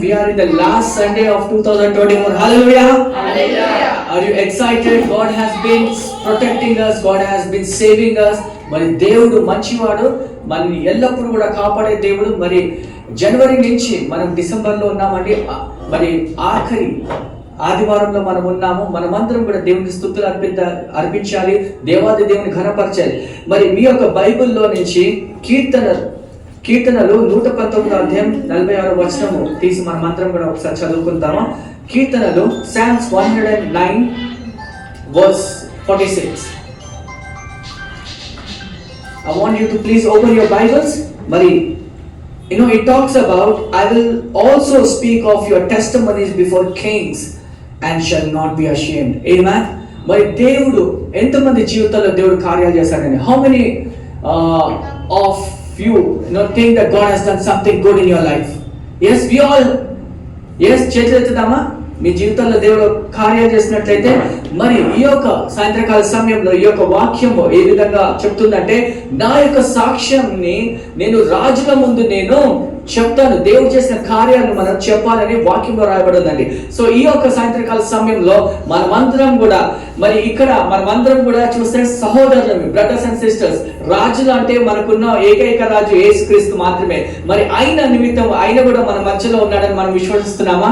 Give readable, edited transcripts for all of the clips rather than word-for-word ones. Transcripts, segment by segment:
we are in the last Sunday of 2024. Hallelujah. Hallelujah. Are you excited? God has been protecting us. God has been saving us. మరి దేవుడు మంచివాడు, మనల్ని ఎల్లప్పుడూ కూడా కాపాడే దేవుడు. మరి జనవరి నుంచి మనం డిసెంబర్లో ఉన్నామండి. మరి ఆఖరి ఆదివారంలో మనం ఉన్నాము. మనమందరం కూడా దేవునికి స్తుతులు అర్పించాలి, దేవాది దేవుని ఘనపరచాలి. మరి మీ యొక్క బైబిల్లో నుంచి కీర్తనలు 119 అధ్యాయం 46 వచనము తీసి మనమందరం కూడా ఒకసారి చదువుకుందాము. కీర్తనలు Psalms 109 verse 46. I want you to please open your Bibles. Mari, it talks about, I will also speak of your testimonies before kings and shall not be ashamed. Amen. Mari దేవుడు ఎంతమంది జీవితాల్లో దేవుడు కార్యాలు చేశాడని, how many of you think that God has done something good in your life? Yes, we all. Yes, చేతులు ఎత్తుదామా? మీ జీవితంలో దేవుడు కార్యాలు చేసినట్లయితే. మరి ఈ యొక్క సాయంత్రకాల సమయంలో ఈ యొక్క వాక్యము ఏ విధంగా చెప్తుందంటే, నా యొక్క సాక్ష్యంని నేను రాజుల ముందు నేను చెప్తాను. దేవుడు చేసిన కార్యాలను మనం చెప్పాలని వాక్యంలో రాయబడిందండి. సో ఈ యొక్క సాయంత్రకాల సమయంలో మనమందరం కూడా, మరి ఇక్కడ మనమందరం కూడా చూస్తే సహోదరులమి, బ్రదర్స్ అండ్ సిస్టర్స్. రాజులు అంటే మనకున్న ఏకైక రాజు యేసుక్రీస్తు మాత్రమే. మరి ఆయన నిమిత్తం ఆయన కూడా మన మధ్యలో ఉన్నాడని మనం విశ్వసిస్తున్నామా?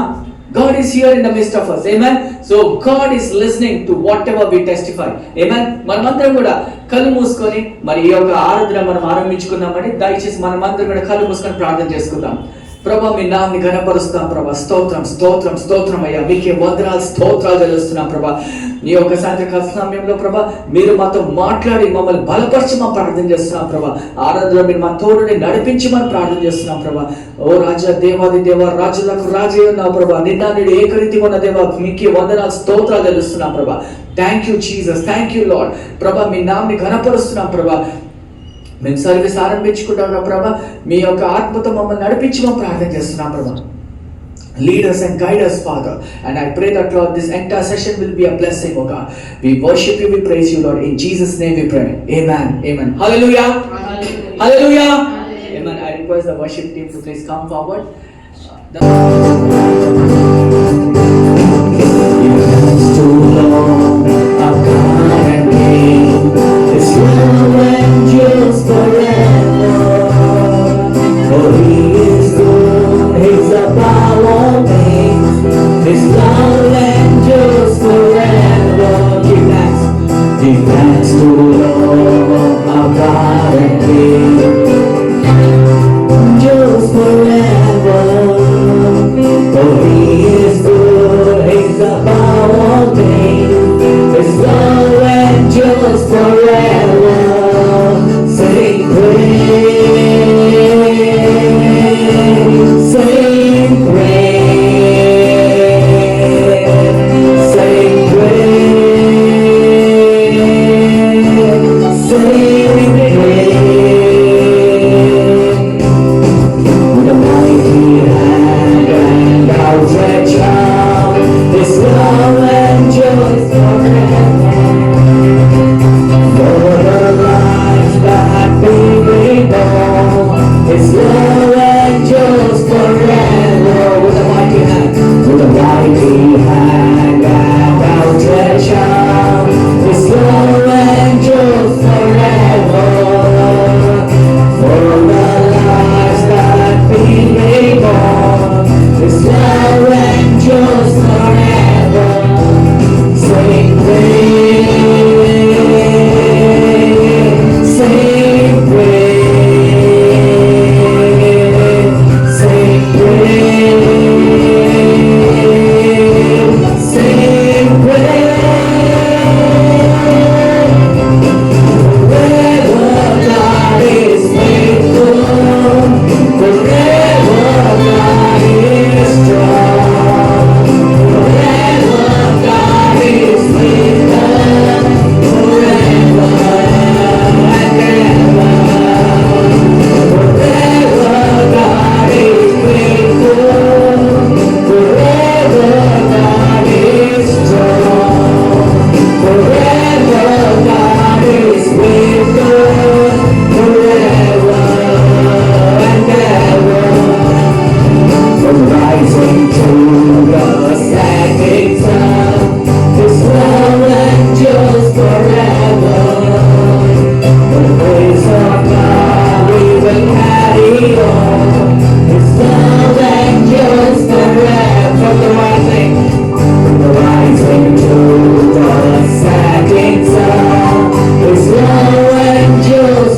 God is here in the midst of us. Amen. So God is listening to whatever we testify. Amen. మనమందరం కూడా కళ్ళు మూసుకొని మరి ఈ యొక్క ఆరాధన మనం ఆరంభించుకున్నామని దయచేసి మనమందరం కూడా కళ్ళు మూసుకొని ప్రార్థన చేసుకుందాం. ప్రభా, మీ నామని ఘనపరుస్తాం ప్రభా. స్తోత్రం స్తోత్రం స్తోత్రం అయ్యా, మీకే వందనాలు స్తోత్రాలు చెల్లిస్తున్నాం ప్రభా. నీ యొక్క సాయంత్రకాల సమయంలో ప్రభా మీరు మాతో మాట్లాడి మమ్మల్ని బలపరిచి మా ప్రార్థన చేస్తున్నాం ప్రభా. ఆరాధనలో మీరు మా తోడుని నడిపించి మనం ప్రార్థన చేస్తున్నాం ప్రభా. ఓ రాజా, దేవాది దేవ, రాజులకు రాజే ఉన్నావు ప్రభా. నిన్న నేడు ఏకరీతిగా ఉన్న దేవ, మీకే వందనాలు స్తోత్రాలు చెల్లిస్తున్నాం ప్రభా. Thank you Jesus, thank you lord. ప్రభా, మీ నామని ఘనపరుస్తున్నాం ప్రభా. మేము సర్వీస్ ఆరంభించుకుంటాం ప్రభా. మీ యొక్క ఆత్మతో మమ్మల్ని నడిపించి మేము ప్రార్థన చేస్తున్నాం ప్రభా. Lead us and guide us, Father. And I pray that, Lord, this entire session will be a blessing, oh God. We worship you, we praise you, Lord. In Jesus' name we pray. Amen. Amen. Hallelujah. Hallelujah. Hallelujah. Amen. I request the worship team to please come forward.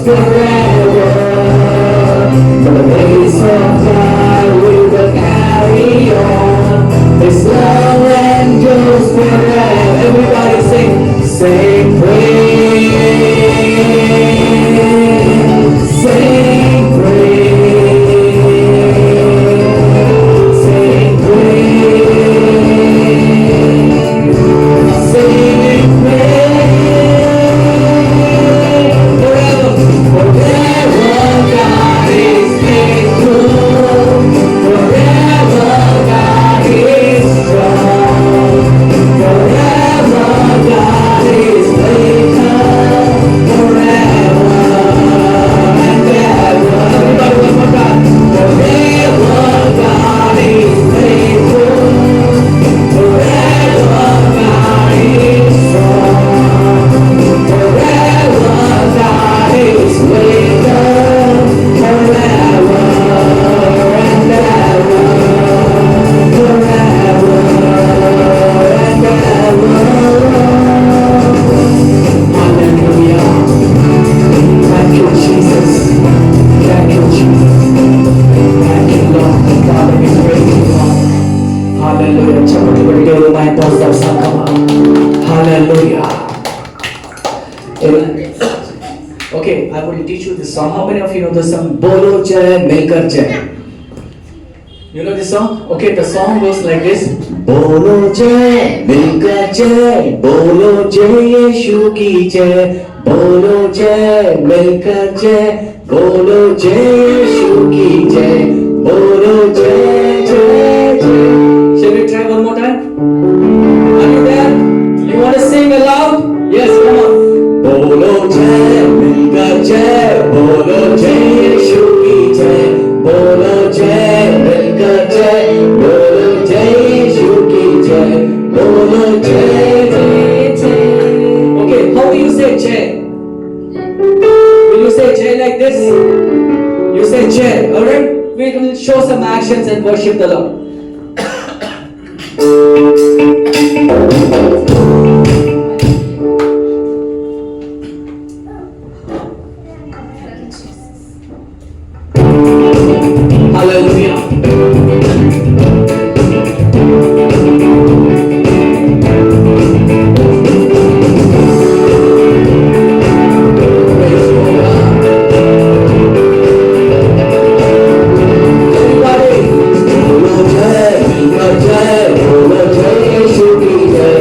forever. For the ways of God we will carry on. His love endures forever. Everybody sing praise, sing praise, sing praise, sing praise. Forever, forever God is faithful. Forever God is strong. Forever God is faithful. Forever and ever. Everybody one more time. Forever God is faithful. Forever God is strong. Forever God is faithful. Forever and ever. Forever and ever. Hallelujah. Thank you, Jesus. Thank you, Jesus. Thank you, Lord. Father, we praise you, Lord. Hallelujah. చప్పట్లు కొట్టి దేవుని పోస్తాం సంగమా. Hallelujah. Amen. Okay, I will teach you this song. How many of you know the song Bolo Jai Milkar Jai? You know this song? Okay, the song goes like this. Bolo Jai Milkar Jai, Bolo Jai Yeshu ki Jai, Bolo Jai Milkar Jai, Bolo Jai Yeshu ki Jai, Bolo Jai Jai Jai. Shall we try one more time? Are you there? You want to sing aloud? Yes, come on. Bolo Jai Milkar Jai, Bolo Jai Yeshu ki Jai, Bolo Jai Milkar Jai, Bolo Jai Yeshu ki Jai, Bolo Jai Jai Jai. Okay, how do you say Jai? Will you say Jai like this? You say Jai, alright? We will show some actions and worship the Lord. Hallelujah. Praise God. Everybody, Bolo Jai, Milkar Jai, Bolo Jai Yeshu ki Jai,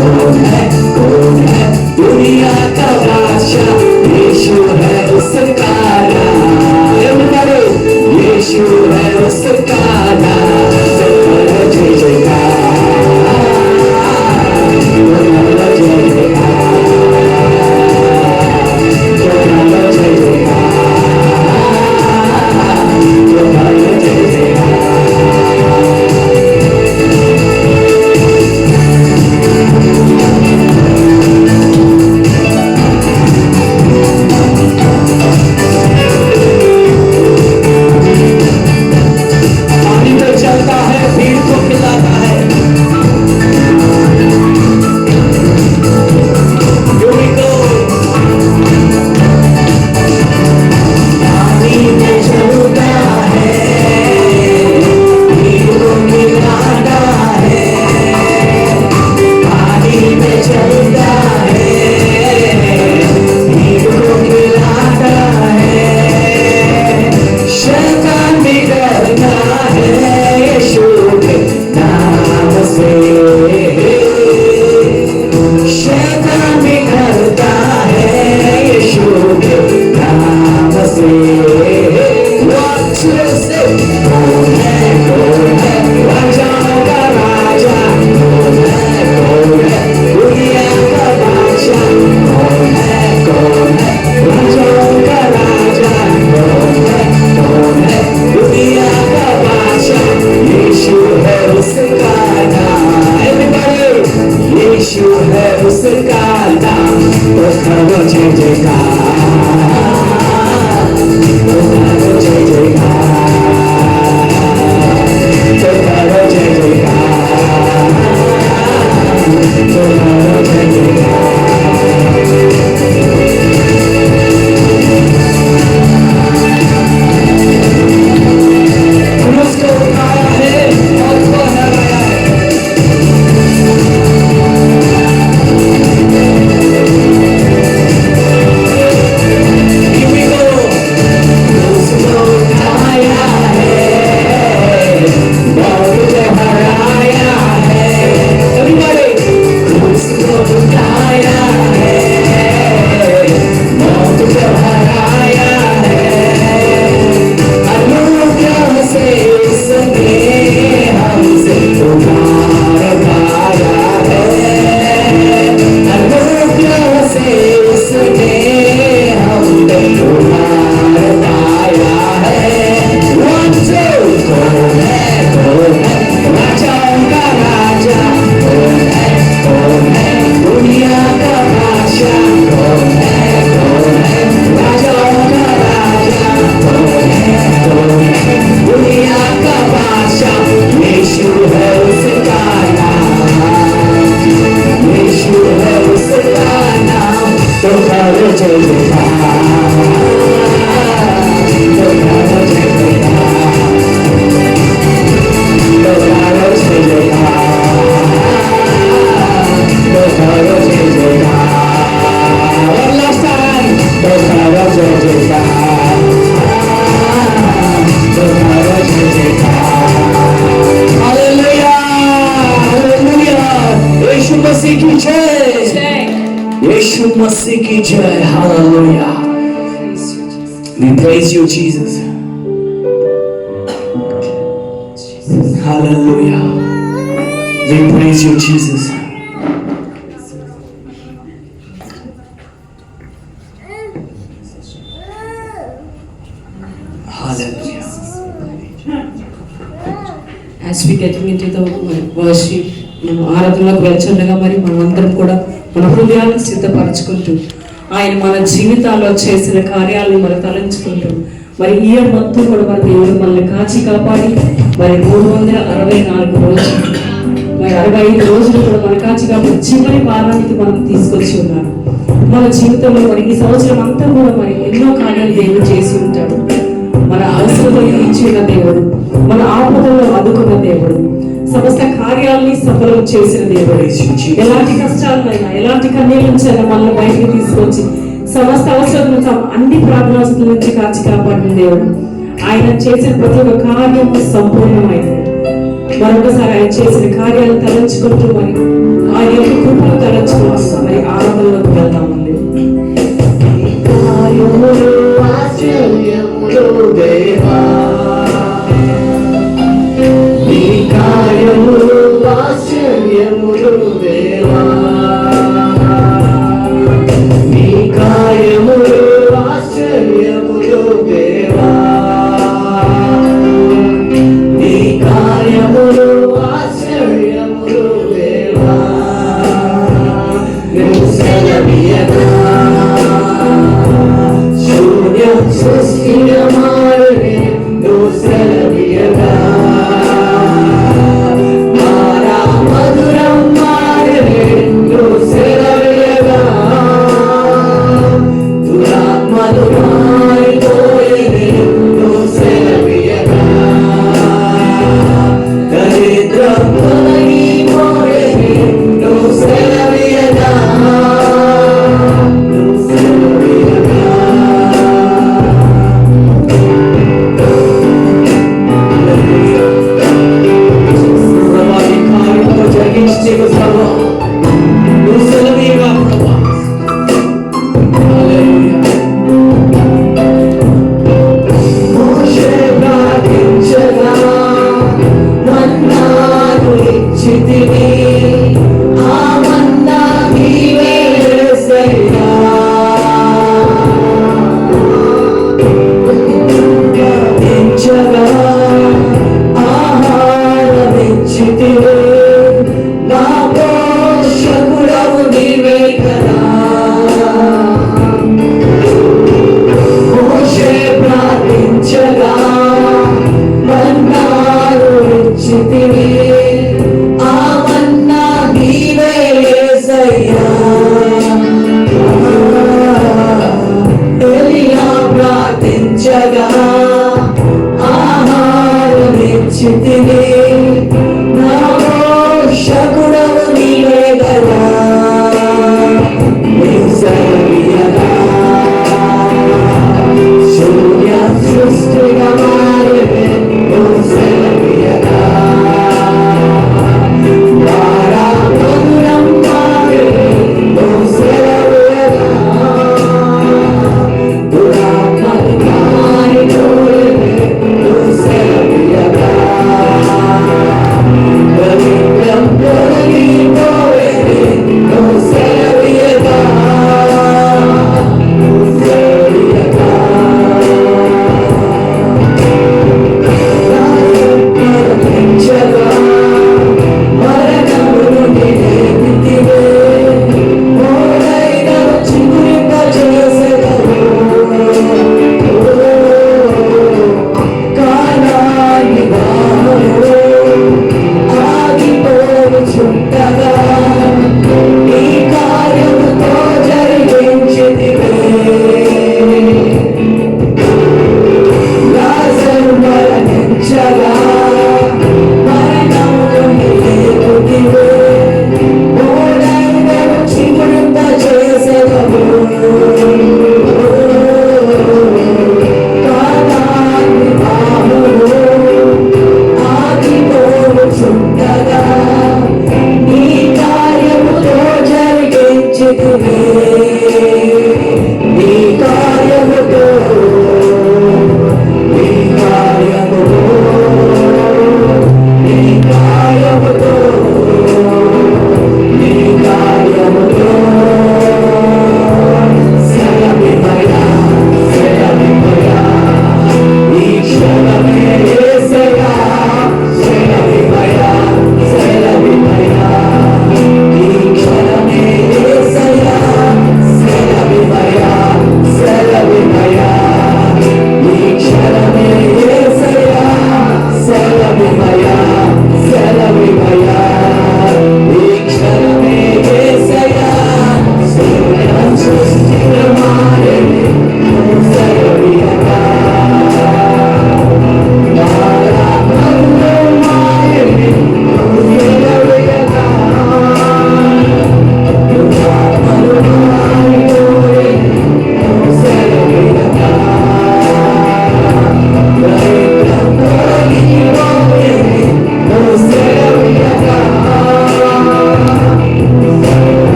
कौन है दुनिया का बादशाह? यीशु है उसका नाम, यीशु है उसका नाम। जय जयकार, जय यीशु मसीह की जय। Hallelujah. We praise you, Jesus. Hallelujah. We praise you, Jesus. Hallelujah. As we getting into the worship, మనం ఆరాధనలోకి వెళ్తుండగా మరి మనమందరం కూడా మన హృదయాలను సిద్ధపరచుకుంటూ ఆయన మన జీవితాల్లో చేసిన కార్యాలను మనం తలంచుకుంటూ మరి ఈ ఇయర్ మొత్తం కూడా మన దేవుడు మనల్ని కాచి కాపాడి మరి 364 రోజులు మరి 65 రోజులు కూడా మన కాచి కాపాడి చివరి వారానికి మనం తీసుకొచ్చి ఉన్నారు. మన జీవితంలో మరి ఈ సంవత్సరం అంతా కూడా మరి ఎన్నో కార్యాలు దేవుడు చేసి ఉంటాడు. మన అవసరంలో తీర్చిన దేవుడు, మన ఆపదల్లో ఆదుకున్న దేవుడు, సమస్త కార్యాలని సఫలం చేసిన దేవుడు. ఎలాంటి కష్టాలైనా ఎలాంటి కన్నీళ్ళ నుంచి మనల్ని బయటికి తీసుకొచ్చి సమస్త అవసరం అన్ని ప్రాబ్లమ్స్ నుంచి కాచి కాపాడిన దేవుడు. ఆయన చేసిన ప్రతి ఒక్క కార్యము సంపూర్ణమైనది. మరొకసారి ఆయన చేసిన కార్యాలను తలంచుకుంటూ మరి ఆయన యొక్క కృపను తలంచుకుంటూ మరి ఆరాధనలోకి వెళ్దామండి.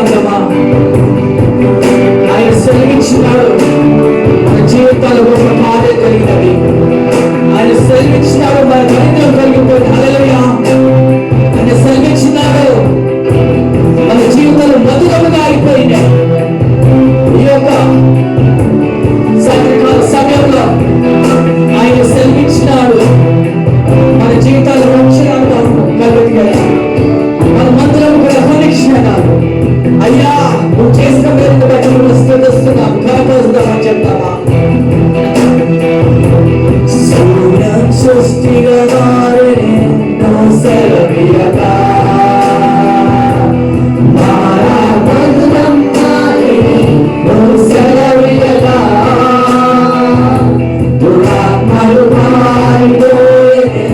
సంగమా, ఆయన సెలవిచ్చినాడు మన జీవితాలు గొప్ప కార్యం కలిగినవి. ఆయన సెలవిచ్చినాడు మన దరిద్రం కలిగిపోయింది. హల్లెలూయా. ఆయన సెలవిచ్చినాడు మన జీవితాలు మధురముగా అయిపోయినాయి. ఈ యొక్క సాయంకాల సమయంలో ఆయన సెలవిచ్చినాడు మన జీవితాలు రక్షణాలు కలిగాయి. మనమందరం కూడా హోనిక్షణాలు. అయ్యా నువ్వు చేసిన మేలు బట్టి నువ్వు స్తుతిస్తున్నాం, ఘనపరుస్తున్నామని చెప్తావా? సృష్టిగా సెలవీయగా సెలవీయగా దురాత్మలు మారిపోయే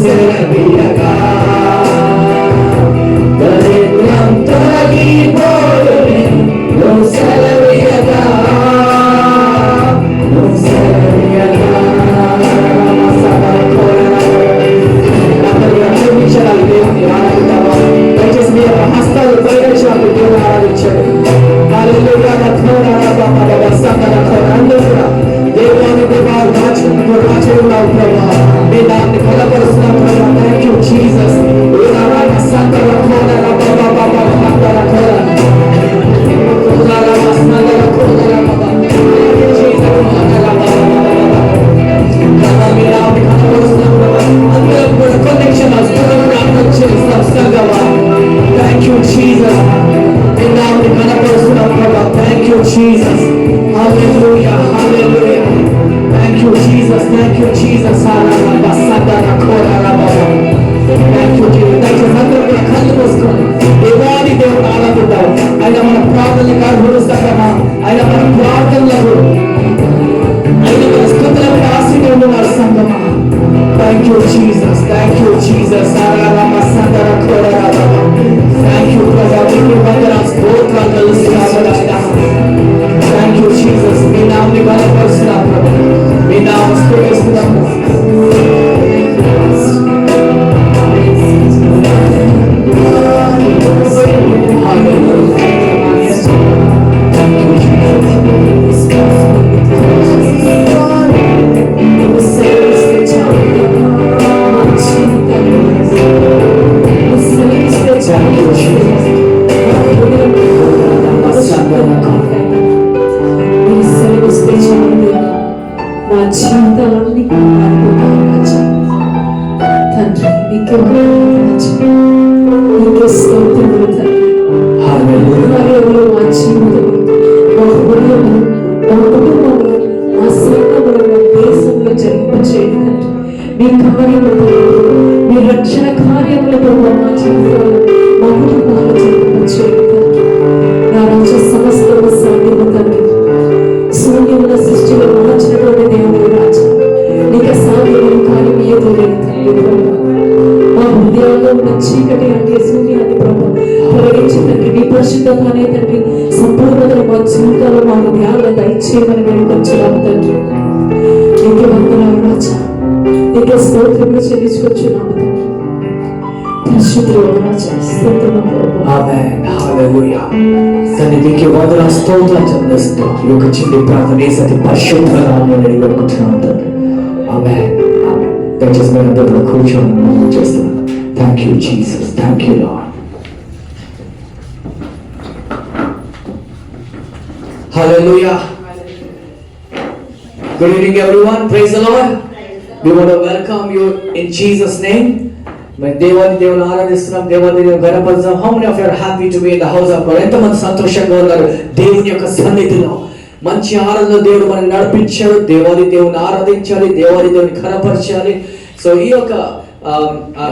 సెలవీయగా దరిద్రం తొలగిపోయే సెలవీయగా సెలవీయగా దయచేసి మీ యొక్క హస్తాలు పరిగణించినప్పుడు దేవుడు ఆరాధించాడు. అందరూ కూడా దేవాన్ని దేవాలు రాచుకున్నావు ప్రభా, మీ దాన్ని కలపరుస్తున్నావు ప్రభా. Thank you Jesus. Thank you, Jesus. Thank you, Jesus. Hallelujah, hallelujah. Thank you, Jesus. Thank you, Jesus. Thank you, Jesus. దయచేసి అందరూ కూడా కళ్ళు మూసుకొని దేవాది దేవుడు ఆరాధిద్దాం. ఆయన మన ప్రార్థనలకు అర్హుడుస్తామా, ఆయన మన ప్రార్థనలకు, ఆయన మన స్తుతులకు ఆశీర్వాదం ఉన్నారు సంగమా. Thank you, Jesus. Thank you, Jesus. Thank you, ప్రభా. మీకు వందనాలు, స్తోత్రాలు తెలుస్తున్నాము. Thank you, Jesus. మీ నామని బలపరుస్తున్నాం ప్రభా, మీ నామం స్తుతిస్తున్నాము. మా జీవితాలన్నీ తండ్రి, నీకే స్తోత్రములు తండ్రి. కార్యములు మా జీవితంలో, మా హృదయంలో, మా కుటుంబంలో, మా సంఘంలో, మా దేశంలో జరిగింపచేయండి తండ్రి. మీ కార్యములతో, మీ రక్షణ కార్యములతో మా జీవితాలు, మా కుటుంబాలు జరిగింపచేయండి తండ్రి. నా రాజ్య సమస్తము సాధ్యము తండ్రి. శూన్యముల సృష్టిలో మార్చినటువంటి దేవుడు రాజా, నీకు సాధ్యమైన కార్యం ఏదో లేదు తండ్రి. మా హృదయాల్లో ఉన్న చీకటి అంటే శూన్యాన్ని ప్రభు తొలగించి తండ్రి, నీ పరిశుద్ధతనే తండ్రి సంపూర్ణతను మా జీవితాల్లో మా హృదయాల్లో దయచేయమని వేడుకొచ్చున్నాము తండ్రి. నీకే వందనాలు రాజా, నీకే స్తోత్రములు చెల్లించుకొచ్చున్నాము తండ్రి. పరిశుద్ధుడు రాజా, స్తోత్రము ప్రభు. ఆమేన్. హల్లెలూయా. తండ్రి నీకే వందనాలు, స్తోత్రాలు చెల్లిస్తూ ఈ యొక్క చిన్ని ప్రార్థన యేసు పరిశుద్ధ నామములో వేడుకుంటున్నాము తండ్రి. ఆమేన్. ఆమేన్. దయచేసి మీరు అందరూ కూడా కూర్చోండి చేస్తున్నాను. Thank you Jesus. Thank you lord. Hallelujah. Good evening everyone. Praise the Lord. We want to welcome you in Jesus name. మరి దేవుని ఆరాధిస్తున్నాం, దేవుని గణపరుస్తున్నాం. How many of you are happy to be in the house of God? ఎంతమంది సంతోషంగా ఉన్నారు దేవుని యొక్క సన్నిధిలో? మంచి ఆరాధనలో దేవుడు మనల్ని నడిపించాడు. దేవుని ఆరాధించాలి, దేవుని ఘనపరచాలి. సో ఈ యొక్క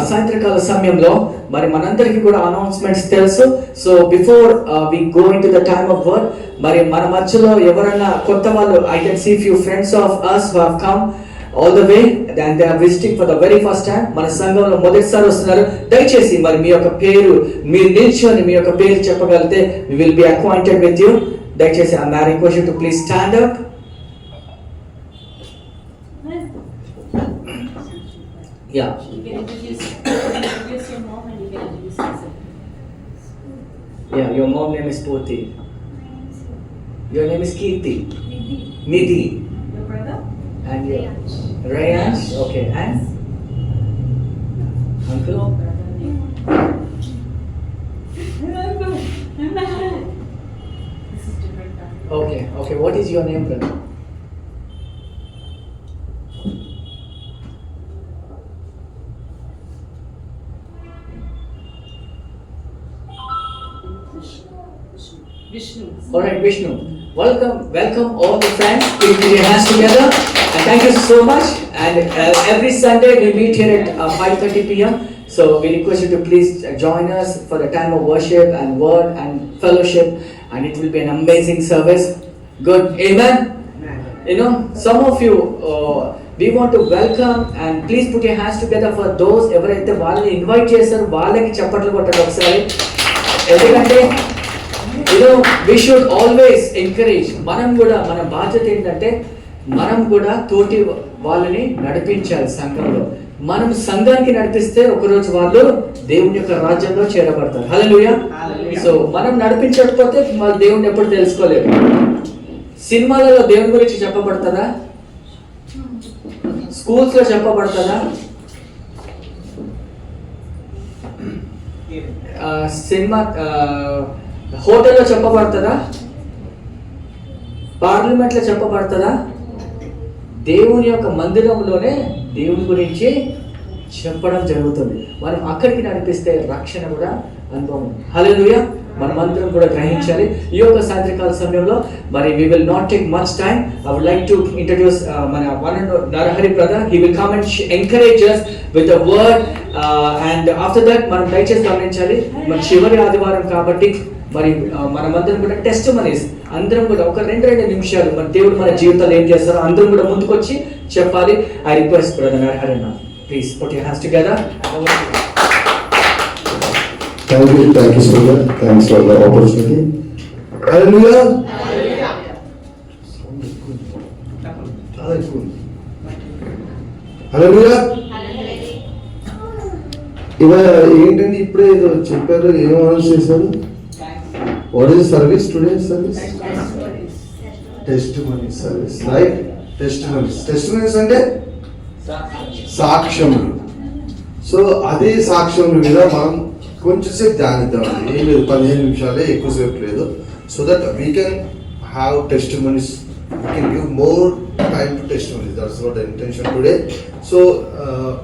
సాయంత్రకాల సమయంలో మరి మనందరికీ కూడా అనౌన్స్మెంట్స్ తెలుసు. So before we go into the time of word, మరి మన మధ్యలో ఎవరైనా కొత్త వాళ్ళు, I can see few friends of us who have come all the way and they are visiting for the very first time. మన సంఘంలో మొదటిసారి వస్తున్నారు. దయచేసి మరి మీ యొక్క పేరు మీరు నిల్చొని మీ యొక్క పేరు చెప్పగలిగితే we will be acquainted with you. దయచేసి I request you to please stand up. Yeah. You can introduce your mom and you can introduce yourself. Yeah, your mom name is Purti. Your name is Kirti. Nidhi. Your brother? And your Rayansh. Okay, and uncle. No brother name. This is different family. Okay. What is your name, brother? Vishnu. Alright, Vishnu. Welcome all the friends. Please put your hands together. And thank you so much. And every Sunday we meet here at 5:30 p.m. So we request you to please join us for the time of worship and word and fellowship. And it will be an amazing service. Good. Amen. You know, some of you, we want to welcome and please put your hands together for those ఎవరైతే వాళ్ళని invite చేశారో వాళ్ళకి చప్పట్లు కొట్టండి ఒకసారి. ఎందుకంటే we should always encourage. మనం కూడా మన బాధ్యత ఏంటంటే మనం కూడా తోటి వాళ్ళని నడిపించాలి సంఘంలో. మనం సంఘానికి నడిపిస్తే ఒకరోజు వాళ్ళు దేవుని యొక్క రాజ్యంలో చేరబడతారు. హల్లెలూయా. సో మనం నడిపించకపోతే వాళ్ళు దేవుని ఎప్పుడు తెలుసుకోలేరు. సినిమాలలో దేవుని గురించి చెప్పబడుతుందా? స్కూల్స్ లో చెప్పబడుతుందా? సినిమా హోటల్లో చెప్పబడుతుందా? పార్లమెంట్లో చెప్పబడుతుందా? దేవుని యొక్క మందిరంలోనే దేవుని గురించి చెప్పడం జరుగుతుంది. మనం అక్కడికి నడిపిస్తే రక్షణ కూడా అనుభవం. హల్లెలూయా. మనమందరం కూడా గ్రహించాలి. ఈ యొక్క సాయంత్రకాల సమయంలో మరి we will not take much time. I would like to introduce మన one and Narahari brother. He will come and encourage us with a word and after that మనం దయచేసి గమనించాలి. మన చివరి ఆదివారం కాబట్టి మరి మనమందరం కూడా టెస్టిమనీస్ అందరం కూడా ఒక 2 నిమిషాలు మన దేవుడు మన జీవితాలు ఏం చేస్తారో అందరం కూడా ముందుకొచ్చి చెప్పాలి. I request brother Narahari now. Please put your hands together. Thank you so much. Thanks for the opportunity. Hallelujah. Hallelujah. ఇవాళ ఏంటండి ఇప్పుడే ఏదో చెప్పారు, ఏం అనౌన్స్ చేశారు? What is service today? Service testimony service, right? Testimonies అంటే సాక్ష్యములు. సో అదే సాక్ష్యముల మీద మనం కొంచెంసేపు ధ్యానిద్దామండి. ఏం లేదు, 15 నిమిషాలే, ఎక్కువసేపు లేదు. So that we can have testimonies, we can give more time to testimonies. That's what the intention today. So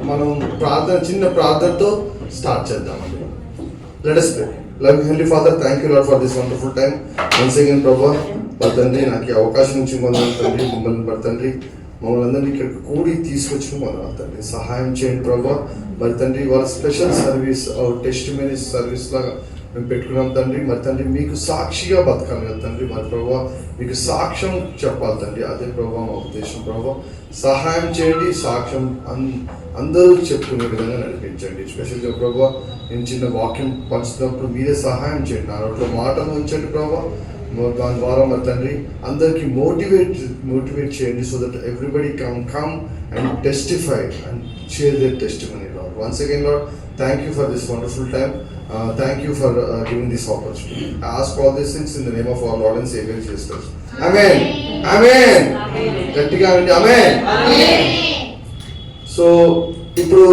మనం చిన్న ప్రార్థనతో స్టార్ట్ చేద్దామండి. Let us pray. Loving Heavenly Father, thank you Lord for this wonderful time. Once again ప్రభా మరి తండ్రి నాకు ఈ అవకాశం నుంచి పొందాలి తండ్రి. మిమ్మల్ని మరి తండ్రి మమ్మల్ని అందరినీ ఇక్కడికి కూడి తీసుకొచ్చిన మొదలు తండ్రి సహాయం చేయండి ప్రభా. మరి తండ్రి వాళ్ళ స్పెషల్ సర్వీస్ టెస్టిమనీ సర్వీస్ లాగా మేము పెట్టుకున్నాం తండ్రి. మరి తండ్రి మీకు సాక్షిగా బతకాలి కదా తండ్రి. మరి ప్రభా మీకు సాక్ష్యం చెప్పాలి తండ్రి. అదే ప్రభా మా ఉద్దేశం ప్రభా. సహాయం చేయండి, సాక్ష్యం అందరూ చెప్పుకునే విధంగా నడిపించండి. స్పెషల్గా ప్రభా నేను చిన్న వాక్యం పంచుతున్నప్పుడు మీరే సహాయం చేయండి. నా నోట్లో మాటలు ఉంచండి ప్రభా. దాని ద్వారా మరి తండ్రి అందరికి మోటివేట్ చేయండి. So that everybody come and testify and share their testimony lord. Once again lord, thank you for this wonderful time. Thank you for giving this opportunity. I ask all these things in the name of our Lord and Savior Jesus Christ. Amen. Amen. గట్టిగా అండి ఆమేన్. So ఇప్పుడు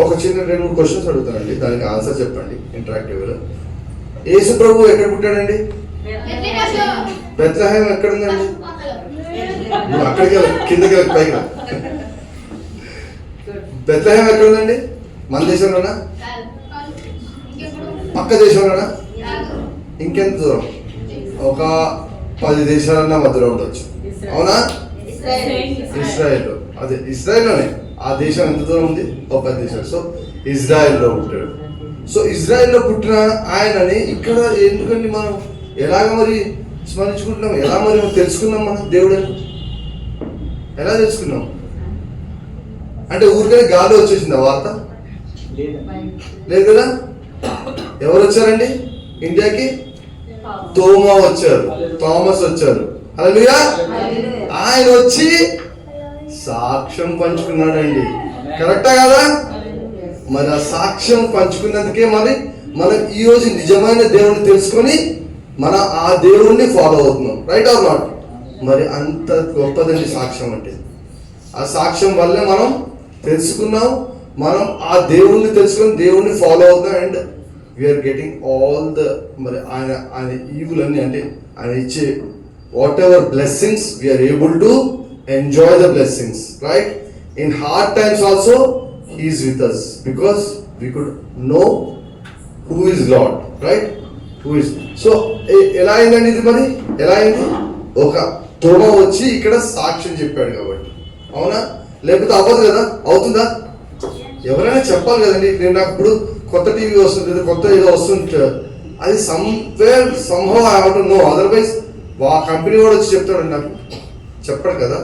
ఒక చిన్న 2-3 questions అడుగుతానండి, దానికి answer చెప్పండి ఇంటరాక్టివ్గా. యేసు ప్రభు ఎక్కడ పుట్టాడండి? Bethlehem ఎక్కడ ఉందండి? నువ్వు అక్కడికి కిందకి పైకి రా. బెత్లెహేమ్ ఎక్కడ ఉందండి? మన దేశంలోనా? పక్క దేశంలోనా? ఇంకెంత దూరం? ఒక 10 దేశాలన్నా మధ్యలో ఉండొచ్చు. అవునా? ఇస్రాయేల్లో. అదే ఇస్రాయేల్లోనే. ఆ దేశం ఎంత దూరం ఉంది? ఒక 10 దేశాలు. సో ఇజ్రాయెల్లో పుట్టాడు. సో ఇజ్రాయెల్లో పుట్టిన ఆయనని ఇక్కడ ఎందుకండి మనం ఎలాగ మరి స్మరించుకుంటున్నాం? ఎలా మరి తెలుసుకున్నాం? మనం దేవుడు ఎలా తెలుసుకున్నాం? అంటే ఊరికే గాలి వచ్చేసింది ఆ వార్త? లేదు కదా. ఎవరు వచ్చారండి ఇండియాకి? థామస్ వచ్చారు. హల్లెలూయా. ఆయన వచ్చి సాక్ష్యం పంచుకున్నాడండి. కరెక్టా కదా? మరి ఆ సాక్ష్యం పంచుకున్నందుకే మరి మనం ఈ రోజు నిజమైన దేవుణ్ణి తెలుసుకొని మన ఆ దేవుణ్ణి ఫాలో అవుతున్నాం, రైట్ ఆర్ నాట్? మరి అంత గొప్పదండి సాక్ష్యం అంటే. ఆ సాక్ష్యం వల్లే మనం తెలుసుకున్నాం, మనం ఆ దేవుణ్ణి తెలుసుకొని దేవుణ్ణి ఫాలో అవుతున్నాం. And we are getting all the మరి ఆయన ఈవుల్ అన్ని, అంటే ఆయన ఇచ్చే whatever blessings we are able to enjoy the blessings, right? In hard times also he is with us because we could know who is lord, right? Who is. So ఎలా అయిందండి ఇది? మరి ఎలా అయింది? ఒక తోమ వచ్చి ఇక్కడ సాక్ష్యం చెప్పాడు కాబట్టి, అవునా? లేకపోతే అవ్వదు కదా? అవుతుందా? ఎవరైనా చెప్పాలి కదండి. నేను నాకు ఇప్పుడు కొత్త టీవీ వస్తుంది, కొత్త ఏదో వస్తుంటే అది somewhere somehow I have to know, otherwise ఆ కంపెనీ వాడు వచ్చి చెప్తాడు నాకు, చెప్పడు కదా.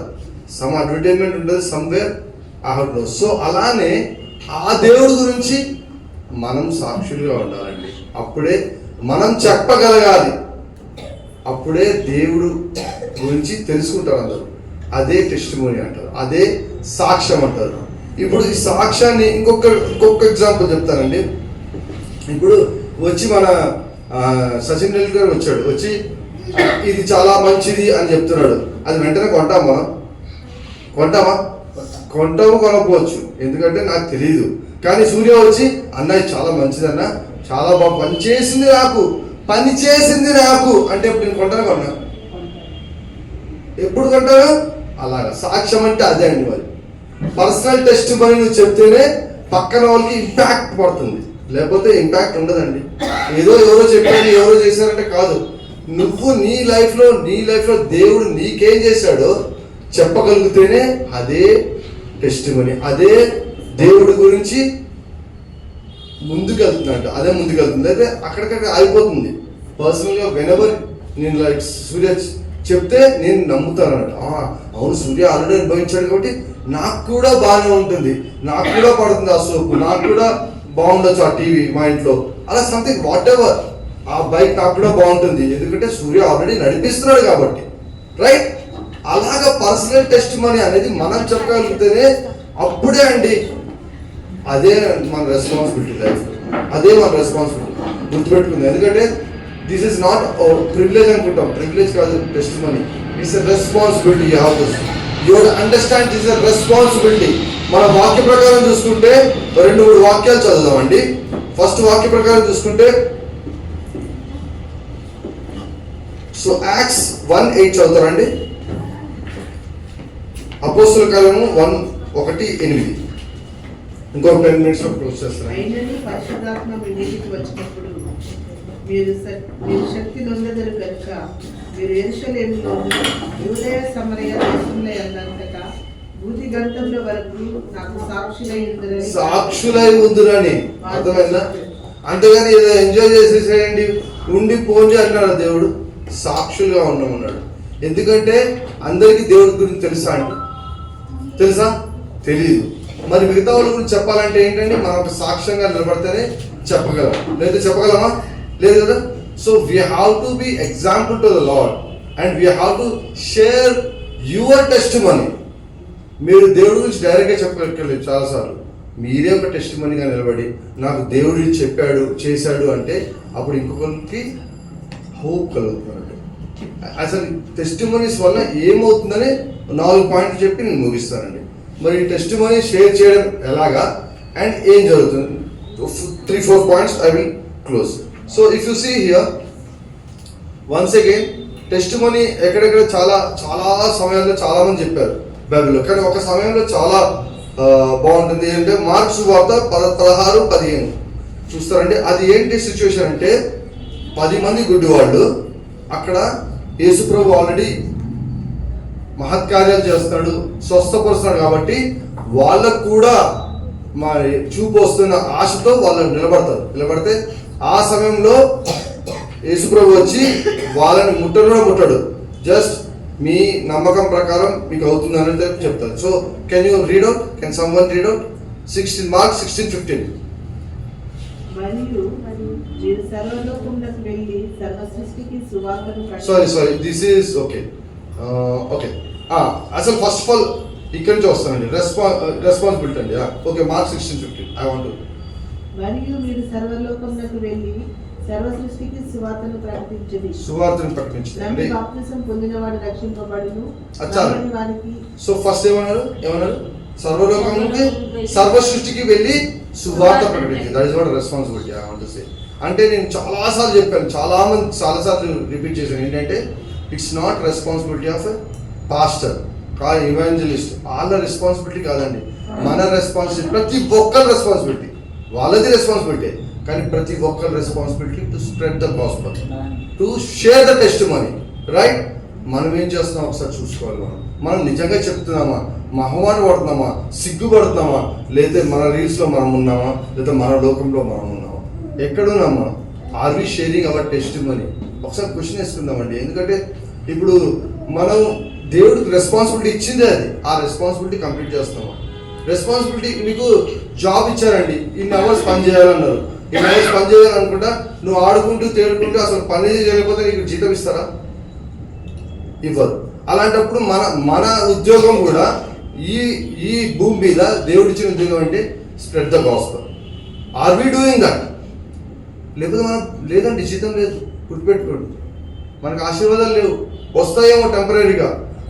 సమ్ అడ్వర్టైజ్మెంట్ ఉంటుంది, somewhere I have to know. So అలానే ఆ దేవుడి గురించి మనం సాక్షులుగా ఉండాలండి. అప్పుడే మనం చెప్పగలగాలి, అప్పుడే దేవుడు గురించి తెలుసుకుంటారు అందరూ. అదే టెస్టిమోనీ అంటారు, అదే సాక్ష్యం అంటారు. ఇప్పుడు ఈ సాక్ష్యాన్ని ఇంకొక ఎగ్జాంపుల్ చెప్తానండి. ఇప్పుడు వచ్చి మన సచిన్ టెండూల్కర్ వచ్చాడు, వచ్చి ఇది చాలా మంచిది అని చెప్తున్నాడు. అది వెంటనే కొంటామా? కొంటాము, కొనకపోవచ్చు, ఎందుకంటే నాకు తెలియదు. కానీ సూర్య వచ్చి అన్న ఇది చాలా మంచిది అన్న, చాలా బాగా పని చేసింది నాకు అంటే ఇప్పుడు నేను కొన్నా ఎప్పుడు కొంటాను? అలాగా సాక్ష్యం అంటే అదే అండి. మరి పర్సనల్ టెస్ట్ మనీ నువ్వు చెప్తేనే పక్కన వాళ్ళకి ఇంపాక్ట్ పడుతుంది, లేకపోతే ఇంపాక్ట్ ఉండదండి. ఏదో ఎవరో చెప్పారు, ఎవరో చేశారంటే కాదు. నువ్వు నీ లైఫ్లో దేవుడు నీకేం చేశాడో చెప్పగలిగితేనే అదే టెస్ట్ మనీ, అదే దేవుడి గురించి ముందుకెళ్తుందంట, అదే ముందుకెళ్తుంది. అయితే అక్కడికక్కడ ఆగిపోతుంది. పర్సనల్గా వెనెవర్ నేను లైక్ సూర్య చెప్తే నేను నమ్ముతానంట. అవును, సూర్య ఆల్రెడీ అనుభవించాడు కాబట్టి నాకు కూడా బాగానే ఉంటుంది, నాకు కూడా పడుతుంది ఆ సోపు, నాకు కూడా బాగుండొచ్చు ఆ టీవీ మా ఇంట్లో, అలా సంథింగ్ వాట్ ఎవర్. ఆ బైక్ నాకు కూడా బాగుంటుంది, ఎందుకంటే సూర్య ఆల్రెడీ నడిపిస్తున్నాడు కాబట్టి, రైట్? అలాగా పర్సనల్ టెస్ట్ మనీ అనేది మనం చెప్పగలిగితేనే అప్పుడే అండి అదే మన రెస్పాన్సిబిలిటీ లైఫ్, అదే మన రెస్పాన్సిబిలిటీ గుర్తుపెట్టుకుంది. ఎందుకంటే దిస్ ఇస్ నాట్ ప్రివిలేజ్ అనుకుంటాం, ప్రివిలేజ్ కాదు test money, it's a responsibility. You understand this a responsibility. మన వాక్య ప్రకారం చూసుకుంటే 2-3 వాక్యాలు చదువుదామండి. ఫస్ట్ వాక్య ప్రకారం చూసుకుంటే సో యాక్ట్స్ 1:8 చదువుతారండి. అపోస్తుల కార్యము 1:1-8. ఇంకొక 10 minutes క్లోజ్ చేస్తాను. అయినను పరిశుద్ధాత్మ మీ మీదికి వచ్చినప్పుడు మీరు శక్తి నొందెదరు కనుక మీరు యెరూషలేములోను యూదయ సమరయ దేశముల యందంతటా భూది గంటముల వరకు నాకు సాక్షులై ఉందురని. అర్థమైందా? అంతేగాని ఏదో ఎంజాయ్ చేసేసేయండి, ఉండిపోండి అన్నాడు దేవుడు. సాక్షులుగా ఉన్నామన్నాడు. ఎందుకంటే అందరికీ దేవుడి గురించి తెలుసా? తెలియదు. మరి మిగతా వాళ్ళ గురించి చెప్పాలంటే ఏంటంటే మనం ఒక సాక్ష్యంగా నిలబడితేనే చెప్పగలం, లేదా చెప్పగలమా? లేదు కదా. So we have to be example to the lord and we have to share your test money. మీరు దేవుడి గురించి డైరెక్ట్గా చెప్పగలలేదు చాలాసార్లు. మీరే ఒక టెస్ట్ మనీగా నిలబడి నాకు దేవుడు చెప్పాడు, చేశాడు అంటే అప్పుడు ఇంకొకరికి హోప్ కలుగుతున్నట్టు. అసలు టెస్ట్ మనీస్ వల్ల ఏమవుతుందని 4 పాయింట్లు చెప్పి నేను ముగిస్తానండి. మరి టెస్ట్ మనీ షేర్ చేయడం ఎలాగా అండ్ ఏం జరుగుతుంది? 3-4 points I will close. So if you see here once again testimony ఎక్కడెక్కడ చాలా సమయాల్లో చాలా మంది చెప్పారు బైబిల్లో, కానీ ఒక సమయంలో చాలా బాగుంటుంది. ఏంటంటే మార్కు సువార్త 16-15 చూస్తారంటే అది ఏంటి సిచ్యువేషన్ అంటే 10 మంది గుడ్డివాళ్ళు అక్కడ యేసుప్రభు ఆల్రెడీ మహత్కార్యాలు చేస్తున్నాడు, స్వస్థపరుస్తున్నాడు కాబట్టి వాళ్ళకు కూడా మరి చూపు వస్తున్న ఆశతో వాళ్ళు నిలబడితే ఆ సమయంలో యేసుప్రభు వచ్చి వాళ్ళని ముట్టడు, జస్ట్ మీ నమ్మకం ప్రకారం మీకు అవుతుంది అనేది చెప్తారు. So can you read out? Can someone read out? Mark 16:15. మరియు మీరు సర్వలోకమునకు వెళ్ళి సర్వ సృష్టికి సువార్తను సారీ దిస్ ఈస్ ఓకే. అసలు ఫస్ట్ ఆఫ్ ఆల్ ఇక్కడి నుంచి వస్తానండి రెస్పాన్సిబిలిటీ అండి. Okay, Mark 16:15 I want to. మరియు మీరు సర్వలోకమునకు వెళ్ళి సర్వ సృష్టికి సువార్తను ప్రకటించండి. సువార్తను ప్రకటించండి. నమ్మి బాప్తిసం పొందినవాడు రక్షింపబడును. అచ్చారు. నమ్మని వారికి సో ఫస్ట్ ఏమన్నారు సర్వలోకముకి సర్వ సృష్టికి వెళ్ళి సువార్త ప్రకటించింది. That is what responsibility I want to say. అంటే నేను చాలాసార్లు చెప్పాను, చాలాసార్లు రిపీట్ చేశాను, ఏంటంటే it's not responsibility of pastor కాదు ఇవాంజలిస్ట్, వాళ్ళ రెస్పాన్సిబిలిటీ కాదండి, మన రెస్పాన్సిబిలిటీ. ప్రతి ఒక్కరి రెస్పాన్సిబిలిటీ, వాళ్ళది రెస్పాన్సిబిలిటీ, కానీ ప్రతి ఒక్కరి responsibility to spread the gospel, to share the testimony, right? మనం ఏం చేస్తున్నాం ఒకసారి చూసుకోవాలి. మనం నిజంగా చెప్తున్నామా, మహమాన పడుతున్నామా, సిగ్గుపడుతున్నామా, లేదా మన రీల్స్లో మనం ఉన్నామా, లేదా మన లోకంలో మనం ఉన్నామా, ఎక్కడున్నామా? Are we sharing our testimony? ఒకసారి క్వశ్చన్ వేసుకుందామండి. ఎందుకంటే ఇప్పుడు మనం దేవుడికి రెస్పాన్సిబిలిటీ ఇచ్చిందే అది, ఆ రెస్పాన్సిబిలిటీ కంప్లీట్ చేస్తామా? రెస్పాన్సిబిలిటీ, మీకు జాబ్ ఇచ్చారండి, ఇన్ని అవర్స్ పని చేయాలన్నారు, ఇన్ని అవర్స్ పని చేయాలనుకుంటా నువ్వు ఆడుకుంటూ తేడుకుంటూ అసలు పని చేయలేకపోతే నీకు జీతం ఇస్తారా? ఇవ్వరు. అలాంటప్పుడు మన ఉద్యోగం కూడా ఈ భూమి మీద దేవుడు ఇచ్చిన ఉద్యోగం అంటే spread the gospel. Are we doing that? లేకపోతే మనం లేదండి, జీతం లేదు, గుర్తుపెట్టుకోండి, మనకు ఆశీర్వాదాలు లేవు, వస్తాయేమో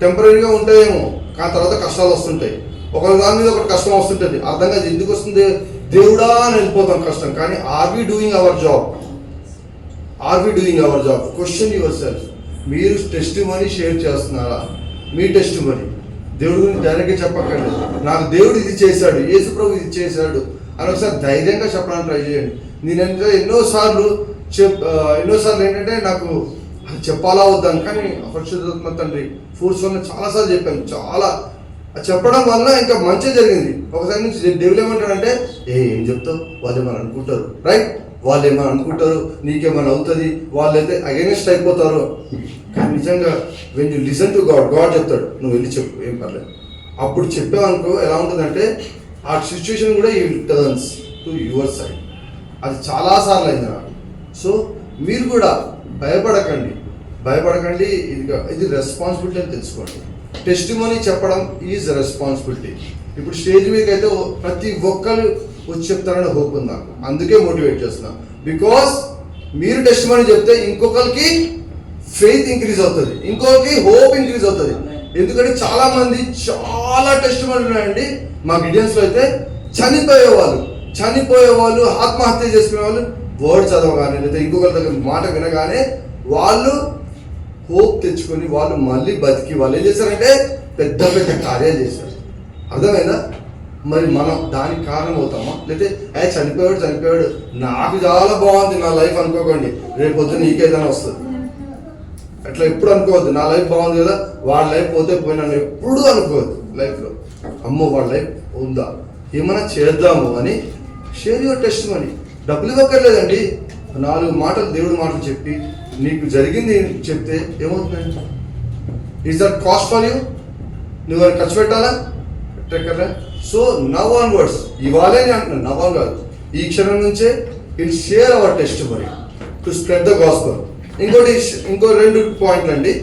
టెంపరీగా ఉంటాయేమో, కానీ తర్వాత కష్టాలు వస్తుంటాయి. ఒకరి దాని మీద ఒకటి కష్టం వస్తుంటుంది, అర్థం కాదు ఎందుకు వస్తుంది, దేవుడా అని వెళ్ళిపోతాం కష్టం. కానీ are we doing our job? Are we doing our job? Question yourself. మీరు టెస్టిమనీ షేర్ చేస్తున్నారా? మీ టెస్టిమనీ దేవుడి గురించి డైరెక్ట్గా చెప్పకండి, నాకు దేవుడు ఇది చేశాడు, యేసు ప్రభు ఇది చేశాడు అని ఒకసారి ధైర్యంగా చెప్పడానికి ట్రై చేయండి. నేను ఎన్నోసార్లు ఏంటంటే నాకు అది చెప్పాలా వద్దాను, కానీ పరిశుద్ధాత్మ తండ్రి ఫోర్స్ వల్ల చాలాసార్లు చెప్పాను. చాలా చెప్పడం వల్ల ఇంకా మంచి జరిగింది. ఒకసారి నుంచి దేవుడు ఏమంటాడంటే ఏం చెప్తావు, వాళ్ళు ఏమైనా అనుకుంటారు, రైట్? వాళ్ళు ఏమైనా అనుకుంటారు, నీకేమైనా అవుతుంది, వాళ్ళైతే అగైనెస్ట్ అయిపోతారు. కానీ నిజంగా when you listen to God చెప్తాడు, నువ్వు వెళ్ళి చెప్పు, ఏం పర్లేదు. అప్పుడు చెప్పావనుకో ఎలా ఉంటుందంటే ఆ సిచ్యువేషన్ కూడా U turns to your side. అది చాలాసార్లు అయింది నాకు. సో మీరు కూడా భయపడకండి, ఇది రెస్పాన్సిబిలిటీ అని తెలుసుకోండి. టెస్టిమనీ చెప్పడం ఈజ్ రెస్పాన్సిబిలిటీ. ఇప్పుడు స్టేజ్ మీద అయితే ప్రతి ఒక్కరు వచ్చి చెప్తారని హోప్ ఉంది నాకు, అందుకే మోటివేట్ చేస్తున్నాను. బికాస్ మీరు టెస్టిమనీ చెప్తే ఇంకొకరికి ఫెయిత్ ఇంక్రీజ్ అవుతుంది, ఇంకొకరికి హోప్ ఇంక్రీజ్ అవుతుంది. ఎందుకంటే చాలా మంది చాలా టెస్టిమనీ ఉన్నాయండి మా గిడియన్స్లో అయితే, చనిపోయే వాళ్ళు ఆత్మహత్య చేసుకునే వాళ్ళు వర్డ్ చదవగానే లేదా ఇంకొకరి దగ్గర మాట వినగానే వాళ్ళు హోప్ తెచ్చుకొని వాళ్ళు మళ్ళీ బతికి వాళ్ళు ఏం చేశారంటే పెద్ద పెద్ద కార్యాలు చేశారు. అర్థమైందా? మరి మనం దానికి కారణం అవుతామా? లేకపోతే చనిపోయాడు నాకు చాలా బాగుంది నా లైఫ్ అనుకోకండి, రేపు పొద్దున్న నీకేదైనా వస్తుంది. అట్లా ఎప్పుడు అనుకోవద్దు, నా లైఫ్ బాగుంది కదా వాళ్ళ లైఫ్ పోతే పోయినాను ఎప్పుడు అనుకోవద్దు. లైఫ్లో అమ్మో వాళ్ళ లైఫ్ ఉందా, ఏమైనా చేద్దాము అని షేర్ యువర్ టెస్టిమనీ. డబ్బులు ఇవ్వక్కర్లేదండి, 4 మాటలు దేవుడి మాటలు చెప్పి నీకు జరిగింది చెప్తే ఏమవుతుందండి? Is that cost for you? నువ్వు అని ఖర్చు పెట్టాలా? పెట్టక్కర్లే. సో నవ్ ఆన్వర్డ్స్, ఇవాళే నేను అంటున్నాను, నవ్ ఆన్ కాదు, ఈ క్షణం నుంచే it share our testimony to spread the gospel. ఇంకో 2 పాయింట్లు అండి.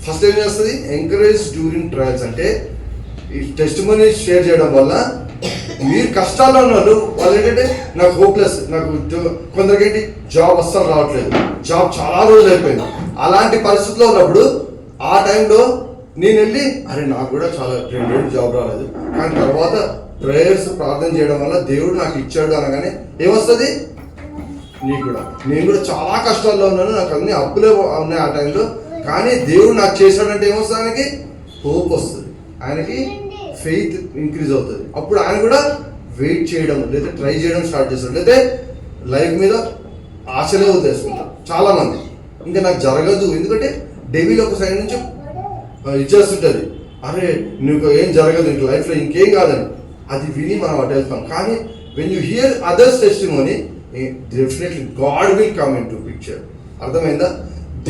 ఫస్ట్ ఏం చేస్తుంది? Encourage during trials. అంటే ఈ టెస్టిమనీ షేర్ చేయడం వల్ల మీరు కష్టాల్లో ఉన్నారు, వాళ్ళు ఏంటంటే నాకు హోప్లెస్, నాకు కొందరికి ఏంటి జాబ్ అస్సలు రావట్లేదు, జాబ్ చాలా రోజులు అయిపోయింది, అలాంటి పరిస్థితుల్లో ఉన్నప్పుడు ఆ టైంలో నేను వెళ్ళి అరే నాకు కూడా చాలా 2 ఏళ్ళు జాబ్ రాలేదు, కానీ తర్వాత ప్రేయర్స్ ప్రార్థన చేయడం వల్ల దేవుడు నాకు ఇచ్చాడు అనగానే ఏమొస్తుంది? నీకు కూడా, నేను కూడా చాలా కష్టాల్లో ఉన్నాను, నాకు అన్ని అప్పులే ఉన్నాయి ఆ టైంలో, కానీ దేవుడు నాకు చేశాడంటే ఏమొస్తుంది? ఆయనకి హోప్ వస్తుంది, ఆయనకి ఫెయిత్ ఇంక్రీజ్ అవుతుంది. అప్పుడు ఆయన కూడా వెయిట్ చేయడం లేదా ట్రై చేయడం స్టార్ట్ చేస్తాడు, లేదా లైఫ్ మీద ఆశలే వదిలేసుకుంటారు చాలామంది. ఇంకా నాకు జరగదు, ఎందుకంటే డెవిల్ ఒక సైడ్ నుంచి ఇచ్చేస్తుంటుంది, అరే నీకు ఏం జరగదు ఇంక లైఫ్లో ఇంకేం కాదని. అది విని మనం అటు వెళ్తాం. కానీ when you here others testimony definitely God will come in to picture. అర్థమైందా?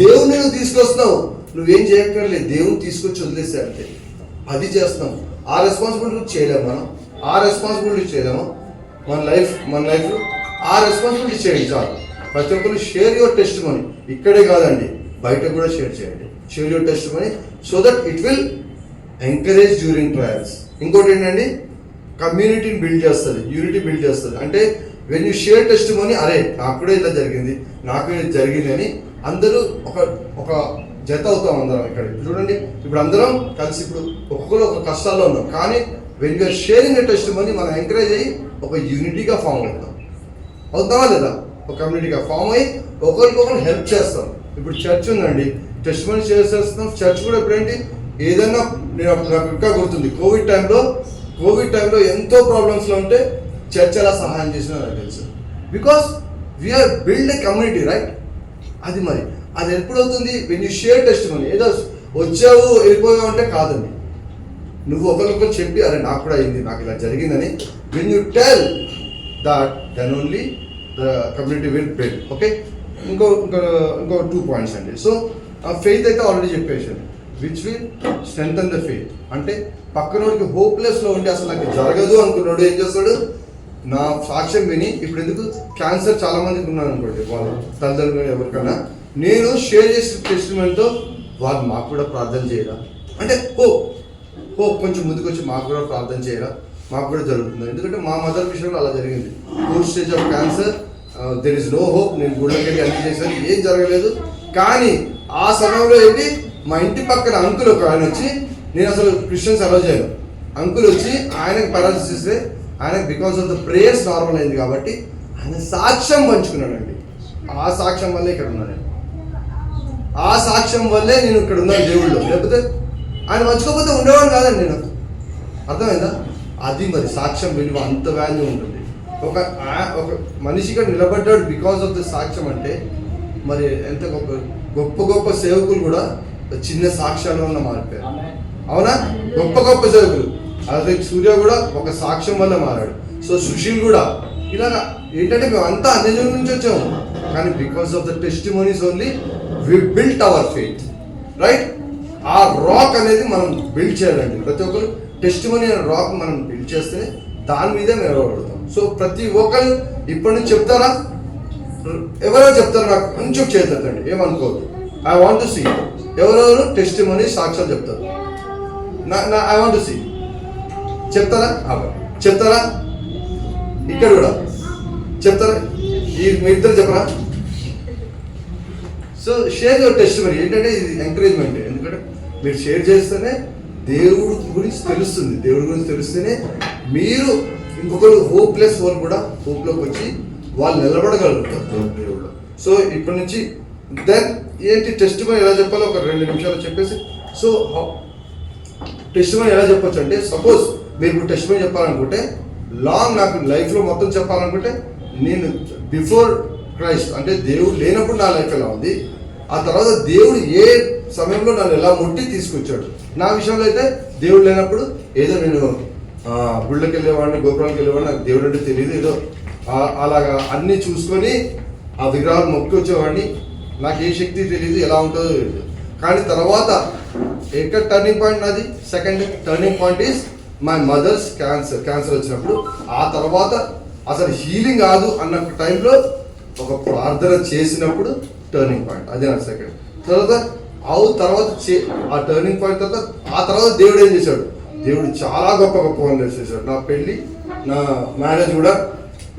దేవుని నువ్వు తీసుకొస్తున్నావు, నువ్వేం చేయక్కర్లేదు, దేవుని తీసుకొచ్చి వదిలేస్తే అంతే. అది చేస్తున్నాం, ఆ రెస్పాన్సిబిలిటీ చేయలేము మనం, ఆ రెస్పాన్సిబిలిటీ చేయలేము మన లైఫ్లో ఆ రెస్పాన్సిబిలిటీ చేయండి చాలు. ప్రతి ఒక్కరు షేర్ యువర్ టెస్టిమనీ, ఇక్కడే కాదండి బయట కూడా షేర్ చేయండి. Share your testimony so that it will encourage during trials. ఇంకోటి ఏంటండి, కమ్యూనిటీని బిల్డ్ చేస్తుంది, యూనిటీ బిల్డ్ చేస్తుంది. అంటే వెన్ యూ షేర్ టెస్టిమనీ, అరే నాకు కూడా ఇలా జరిగింది, నాకు ఇలా జరిగింది అని అందరూ ఒక జత అవుతాం అందరం. ఇక్కడ చూడండి, ఇప్పుడు అందరం కలిసి ఇప్పుడు ఒక్కొక్కరు ఒక కష్టాల్లో ఉన్నాం, కానీ when you're sharing a testimony మనం ఎంకరేజ్ అయ్యి ఒక యూనిటీగా ఫామ్ అవుతామా లేదా? ఒక కమ్యూనిటీగా ఫామ్ అయ్యి ఒకరికొకరు హెల్ప్ చేస్తాం. ఇప్పుడు చర్చ్ ఉందండి, టెస్టిమనీ షేర్ చేస్తున్నాం. చర్చ్ కూడా ఇప్పుడేంటి, ఏదైనా నాకు ఇంకా గుర్తుంది, కోవిడ్ టైంలో ఎంతో ప్రాబ్లమ్స్లో ఉంటే చర్చ్ ఎలా సహాయం చేసినా నాకు తెలుసు. Because we are build a community, right? అది మరి అది ఎప్పుడవుతుంది? When you share testimony. ఏదో వచ్చావు వెళ్ళిపోయావు అంటే కాదండి, నువ్వు ఒకరికొకరు చెప్పి అరే నాకు కూడా అయింది, నాకు ఇలా జరిగిందని when you tell that, then only the community will build. Okay, ఇంకో 2 పాయింట్స్ అండి. సో ఆ ఫెయిత్ అయితే ఆల్రెడీ చెప్పేసాను, which will strengthen the faith. అంటే పక్కనోడికి హోప్లెస్లో ఉండి అసలు నాకు జరగదు అనుకున్నాడు ఏం చేస్తాడు? నా సాక్ష్యం విని, ఇప్పుడు ఎందుకు క్యాన్సర్ చాలా మందికి ఉన్నాను అనుకోండి, వాళ్ళ తల్లిదండ్రులు ఎవరికైనా నేను షేర్ చేసిన టెస్టిమనీతో వాళ్ళు మాకు కూడా ప్రార్థన చేయరా అంటే హోప్ కొంచెం ముందుకు వచ్చి మాకు కూడా ప్రార్థన చేయరా, మాకు కూడా జరుగుతుంది. ఎందుకంటే మా మదర్ విషయంలో అలా జరిగింది. 4th stage of cancer, there is no hope. నేను గుళ్ళకి వెళ్ళి అన్ని చేశాను, ఏం జరగలేదు. కానీ ఆ సమయంలో ఏంటి, మా ఇంటి పక్కన అంకుల్ ఒక ఆయన వచ్చి, నేను అసలు క్రిస్టియన్స్ అలౌ చేయను, అంకుల్ వచ్చి ఆయనకు పెరాలసిస్ ఇస్తే ఆయనకు because of the prayers normal అయింది కాబట్టి ఆయన సాక్ష్యం పంచుకున్నాడండి. ఆ సాక్ష్యం వల్లే ఇక్కడ ఉన్నాను నేను, ఆ సాక్ష్యం వల్లే నేను ఇక్కడ ఉన్నాను దేవుళ్ళు. లేకపోతే ఆయన పంచుకోకపోతే ఉండేవాడు కాదండి నేను. అర్థమైందా? అది మరి సాక్ష్యం విలువ అంత వాల్యూ ఉంటుంది. ఒక మనిషి ఇక్కడ నిలబడ్డాడు బికాస్ ఆఫ్ ద సాక్ష్యం అంటే మరి ఎంత గొప్ప సేవకులు కూడా చిన్న సాక్ష్యాల వల్ల మారిపోయారు. అవునా? గొప్ప సేవకులు, అదే సూర్య కూడా ఒక సాక్ష్యం వల్ల మారాడు. సో సుశీల్ కూడా ఇలాగా ఏంటంటే మేము అంతా అన్యజనుల నుంచి వచ్చాము, కానీ because of the testimonies only we built our faith, right? ఆ రాక్ అనేది మనం బిల్డ్ చేయాలండి. ప్రతి ఒక్కరు టెస్టిమోనీ అనే రాక్ మనం బిల్డ్ చేస్తేనే దాని మీదే నిలబడతాం. సో ప్రతి ఒక్కరు ఇప్పటి నుంచి చెప్తారా, ఎవరెవరు చెప్తారు నాకు కొంచెం చేద్దండి, ఏమనుకోవద్దు. ఐ వాంట్ టు సీ ఎవరెవరు టెస్టిమోనీ సాక్ష్యాలు చెప్తారు. ఐ వాంట్ టు సీ చెప్తారా? ఇక్కడ కూడా చెప్తారా? మీ ఇద్దరు చెప్పరా? So share your testimony. ఏంటంటే ఇది ఎంకరేజ్మెంట్. ఎందుకంటే మీరు షేర్ చేస్తేనే దేవుడి గురించి తెలిస్తేనే మీరు ఇంకొకరు హోప్లెస్ వాళ్ళు కూడా హోప్లోకి వచ్చి వాళ్ళు నిలబడగలుగుతారు దేవుళ్ళు. సో ఇప్పటి నుంచి దెన్ ఏంటి టెస్టిమనీ ఎలా చెప్పాలో ఒక 2 నిమిషాలు చెప్పేసి, సో టెస్టిమనీ ఎలా చెప్పొచ్చు అంటే, సపోజ్ మీరు ఇప్పుడు టెస్టిమనీ చెప్పాలనుకుంటే నాకు లైఫ్లో మొత్తం చెప్పాలనుకుంటే, నేను బిఫోర్ క్రైస్ట్ అంటే దేవుడు లేనప్పుడు నా లైఫ్ ఎలా ఉంది, ఆ తర్వాత దేవుడు ఏ సమయంలో నన్ను ఎలా ముట్టి తీసుకొచ్చాడు. నా విషయంలో అయితే దేవుడు లేనప్పుడు ఏదో నేను గుళ్ళకి వెళ్ళేవాడిని, గోపురానికి వెళ్ళేవాడిని, నాకు దేవుడు అంటే తెలియదు, ఏదో అలాగా అన్నీ చూసుకొని ఆ విగ్రహాలు మొక్కి వచ్చేవాడిని, నాకు ఏ శక్తి తెలియదు, ఎలా ఉంటుందో తెలియదు. కానీ తర్వాత ఎక్కడ టర్నింగ్ పాయింట్ నాది, second turning point is my mother's cancer వచ్చినప్పుడు. ఆ తర్వాత అసలు హీలింగ్ కాదు అన్న టైంలో ఒక ప్రార్థన చేసినప్పుడు టర్నింగ్ పాయింట్, అదే నా సెకండ్. తర్వాత ఆ టర్నింగ్ పాయింట్ ఆ తర్వాత దేవుడు ఏం చేశాడు, దేవుడు చాలా గొప్ప పనులు చేశాడు. నా పెళ్ళి, నా మ్యారేజ్ కూడా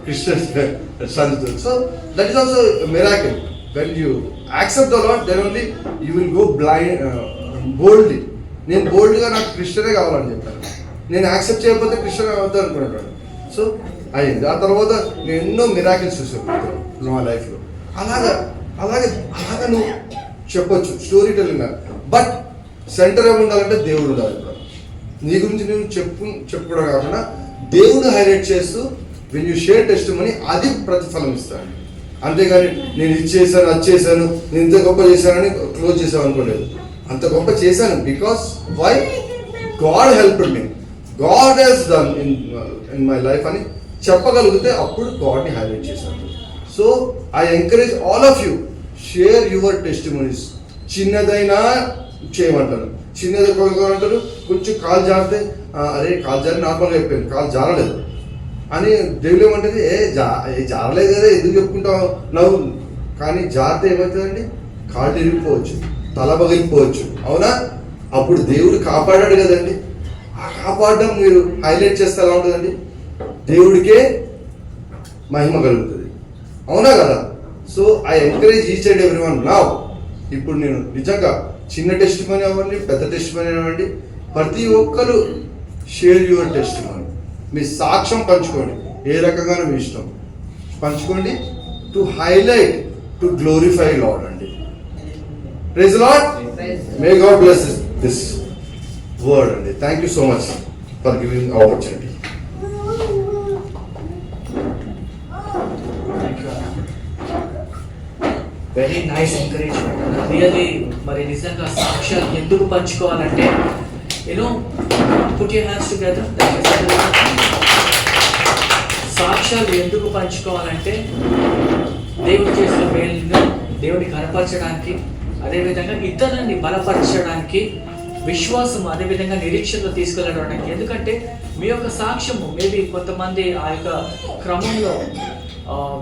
క్రిస్టియన్ సన్తో. So that is also miracle. When you accept the lord, then only you will go boldly. నేను బోల్డ్గా నాకు క్రిస్టియనే కావాలని చెప్పాను. నేను యాక్సెప్ట్ చేయకపోతే క్రిస్టియన్ అవుతాను అనుకున్నాను. సో అయింది. ఆ తర్వాత నేను ఎన్నో మిరాకిల్స్ చూసాను నా లైఫ్లో. అలాగా నువ్వు చెప్పొచ్చు స్టోరీ టెల్లింగ్. బట్ సెంటర్ ఏమి ఉండాలంటే దేవుడు ఉండాలి. నీ గురించి నేను చెప్పుకోవడం కాకుండా దేవుడు హైలైట్ చేస్తూ వెన్ యూ షేర్ టెస్టిమనీ అది ప్రతిఫలం ఇస్తాను. అంతేగాని నేను ఇది చేశాను, అది చేశాను, నేను ఇంత గొప్ప చేశానని క్లోజ్ చేసాను అనుకోలేదు. అంత గొప్ప చేశాను because by God help me, God has done in my life అని చెప్పగలిగితే అప్పుడు గాడ్ని హైలైట్ చేశాను. So I encourage all of you, share your testimonies. చిన్నదైనా చేయమంటారు, చిన్నది అంటారు. కొంచెం కాలు జారితే అరే కాలు జారి నార్మల్గా అయిపోయింది, కాలు జారలేదు అని దేవుడు ఏమంటుంది, జారలేదు కదా ఎందుకు చెప్పుకుంటావు నవ్వు. కానీ జారితే ఏమవుతుందండి, కాళ్ళు ఇరిగిపోవచ్చు, తల పగిలిపోవచ్చు. అవునా? అప్పుడు దేవుడు కాపాడాడు కదండి. ఆ కాపాడడం మీరు హైలైట్ చేస్తే ఎలా ఉంటుందండి, దేవుడికే మహిమ కలుగుతుంది. అవునా కదా? So I encourage each and every one now. ఇప్పుడు నేను నిజంగా చిన్న టెస్ట్ మనీ అవ్వండి, పెద్ద టెస్ట్ మనీ అవ్వండి, ప్రతి ఒక్కరు షేర్ యువర్ టెస్ట్ మనీ. మీ సాక్ష్యం పంచుకోండి, ఏ రకంగానూ మీ ఇష్టం పంచుకోండి. To highlight, to glorify lord అండి. Praise the lord. May God bless this word అండి. Thank you so much for giving opportunity. Very nice encouragement. Really మరి నిజంగా సాక్ష్యాలు ఎందుకు పంచుకోవాలంటే you know put your hands together. సాక్ష్యాలు ఎందుకు పంచుకోవాలంటే దేవుడు చేసిన మేలును దేవుడిని కనపరచడానికి, అదేవిధంగా ఇతరులని బలపరచడానికి, విశ్వాసం అదేవిధంగా నిరీక్షణలో తీసుకెళ్ళడానికి. ఎందుకంటే మీ యొక్క సాక్ష్యము మేబీ కొంతమంది ఆ యొక్క క్రమంలో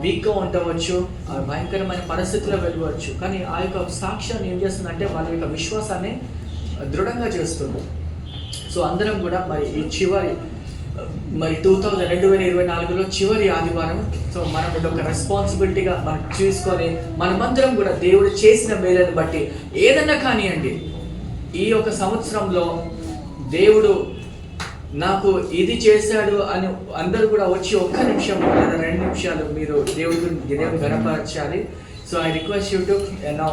వీక్గా ఉండవచ్చు, భయంకరమైన పరిస్థితుల్లో వెళ్ళవచ్చు, కానీ ఆ యొక్క సాక్ష్యాన్ని ఏం చేస్తుందంటే వాళ్ళ యొక్క విశ్వాసాన్ని దృఢంగా చేస్తుంది. సో అందరం కూడా మరి ఈ చివరి మరి 2024లో చివరి ఆదివారం, సో మనం ఇది ఒక రెస్పాన్సిబిలిటీగా మనం చూసుకొని మనమందరం కూడా దేవుడు చేసిన మేలను బట్టి ఏదన్నా కానివ్వండి, ఈ యొక్క సంవత్సరంలో దేవుడు నాకు ఇది చేశాడు అని అందరూ కూడా వచ్చి 1 నిమిషం లేదా 2 నిమిషాలు మీరు దేవుడు గణపరచాలి. So I request you to now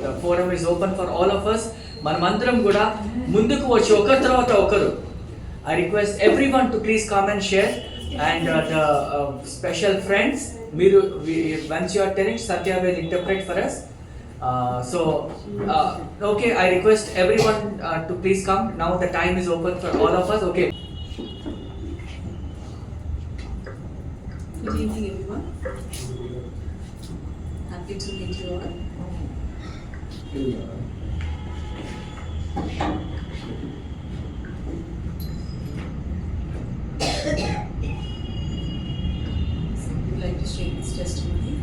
the forum is open for all of us. మనమందరం కూడా ముందుకు వచ్చి ఒకరి తర్వాత ఒకరు, I request everyone to please come and share, and the special friends, once you are telling, Satya will interpret for us. Okay, I request everyone to please come. Now the time is open for all of us. Okay. Good evening, everyone. Happy to meet you all. Would like to share this testimony.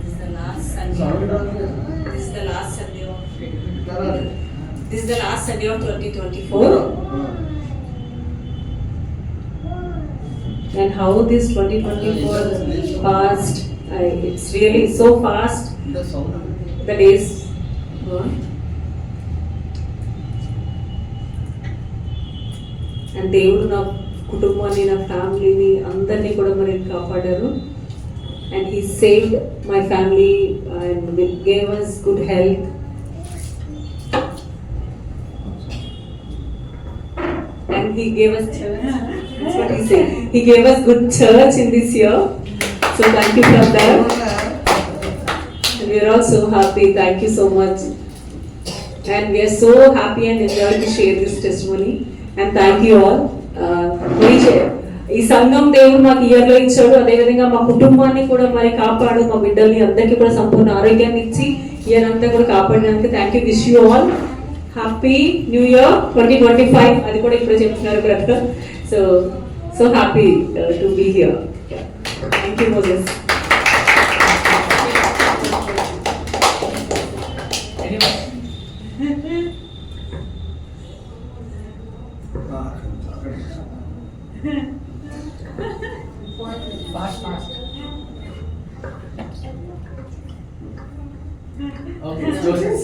This is the last Sunday. This is the last Sunday of 2024. And how this 2024 passed, it's really so fast. The days gone. And దేవుడు నా కుటుంబాన్ని, నా ఫ్యామిలీని అందరినీ కూడా మరి కాపాడారు. And he saved my family and gave us good health. And he gave us church. That's what he said. He gave us good church in this year. So thank you for that. And we are all so happy. Thank you so much. And we are so happy and enjoyed to share this testimony. And thank you all. ఈ సంఘం దేవుడు మాకు ఇయర్లో ఇచ్చాడు, అదేవిధంగా మా కుటుంబాన్ని కూడా మరి కాపాడు, మా బిడ్డల్ని అందరికీ కూడా సంపూర్ణ ఆరోగ్యాన్ని ఇచ్చి ఇయర్ అంతా కూడా కాపాడడానికి thank you. Wish you all happy new year 2025. అది కూడా ఇప్పుడు చెప్తున్నారు brother. So happy to be here. Thank you Moses. Okay, Joseph.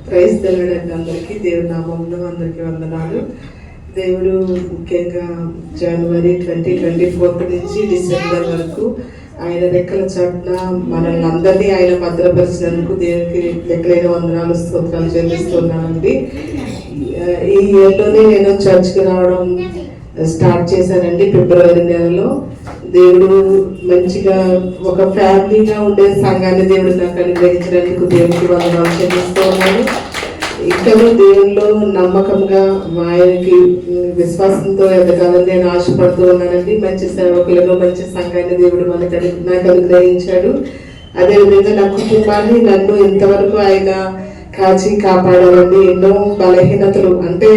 Praise the lord అండి. అందరికీ దేవుడి నామములో అందరికీ వందనాలు. దేవుడు ముఖ్యంగా జనవరి 2024 నుంచి డిసెంబర్ వరకు ఆయన రెక్కల చాటున మనల్ని అందరినీ ఆయన భద్రపరిచినందుకు దేవునికి లెక్కలైన వందనాలు, స్తోత్రాలు చెల్లిస్తున్నానండి. ఈ ఇయర్లోనే నేను చర్చ్కి రావడం స్టార్ట్ చేశానండి, ఫిబ్రవరి నెలలో. దేవుడు మంచిగా ఒక ఫ్యామిలీగా ఉండే సంఘాన్ని దేవుడు నాకు అనుగ్రహించినందుకు దేవునికి వందనాలు చెల్లిస్తూ ఉన్నాను. ఇక్కడ దేవుల్లో నమ్మకంగా ఆయనకి విశ్వాసంతో ఎదగాలని నేను ఆశపడుతూ ఉన్నానండి. మంచి సేవకులను, మంచి సంఘాన్ని దేవుడు నాకు అనుగ్రహించాడు. అదేవిధంగా నా కుటుంబాన్ని, నన్ను ఇంతవరకు ఆయన కాచి కాపాడాలండి. ఎన్నో బలహీనతలు అంటే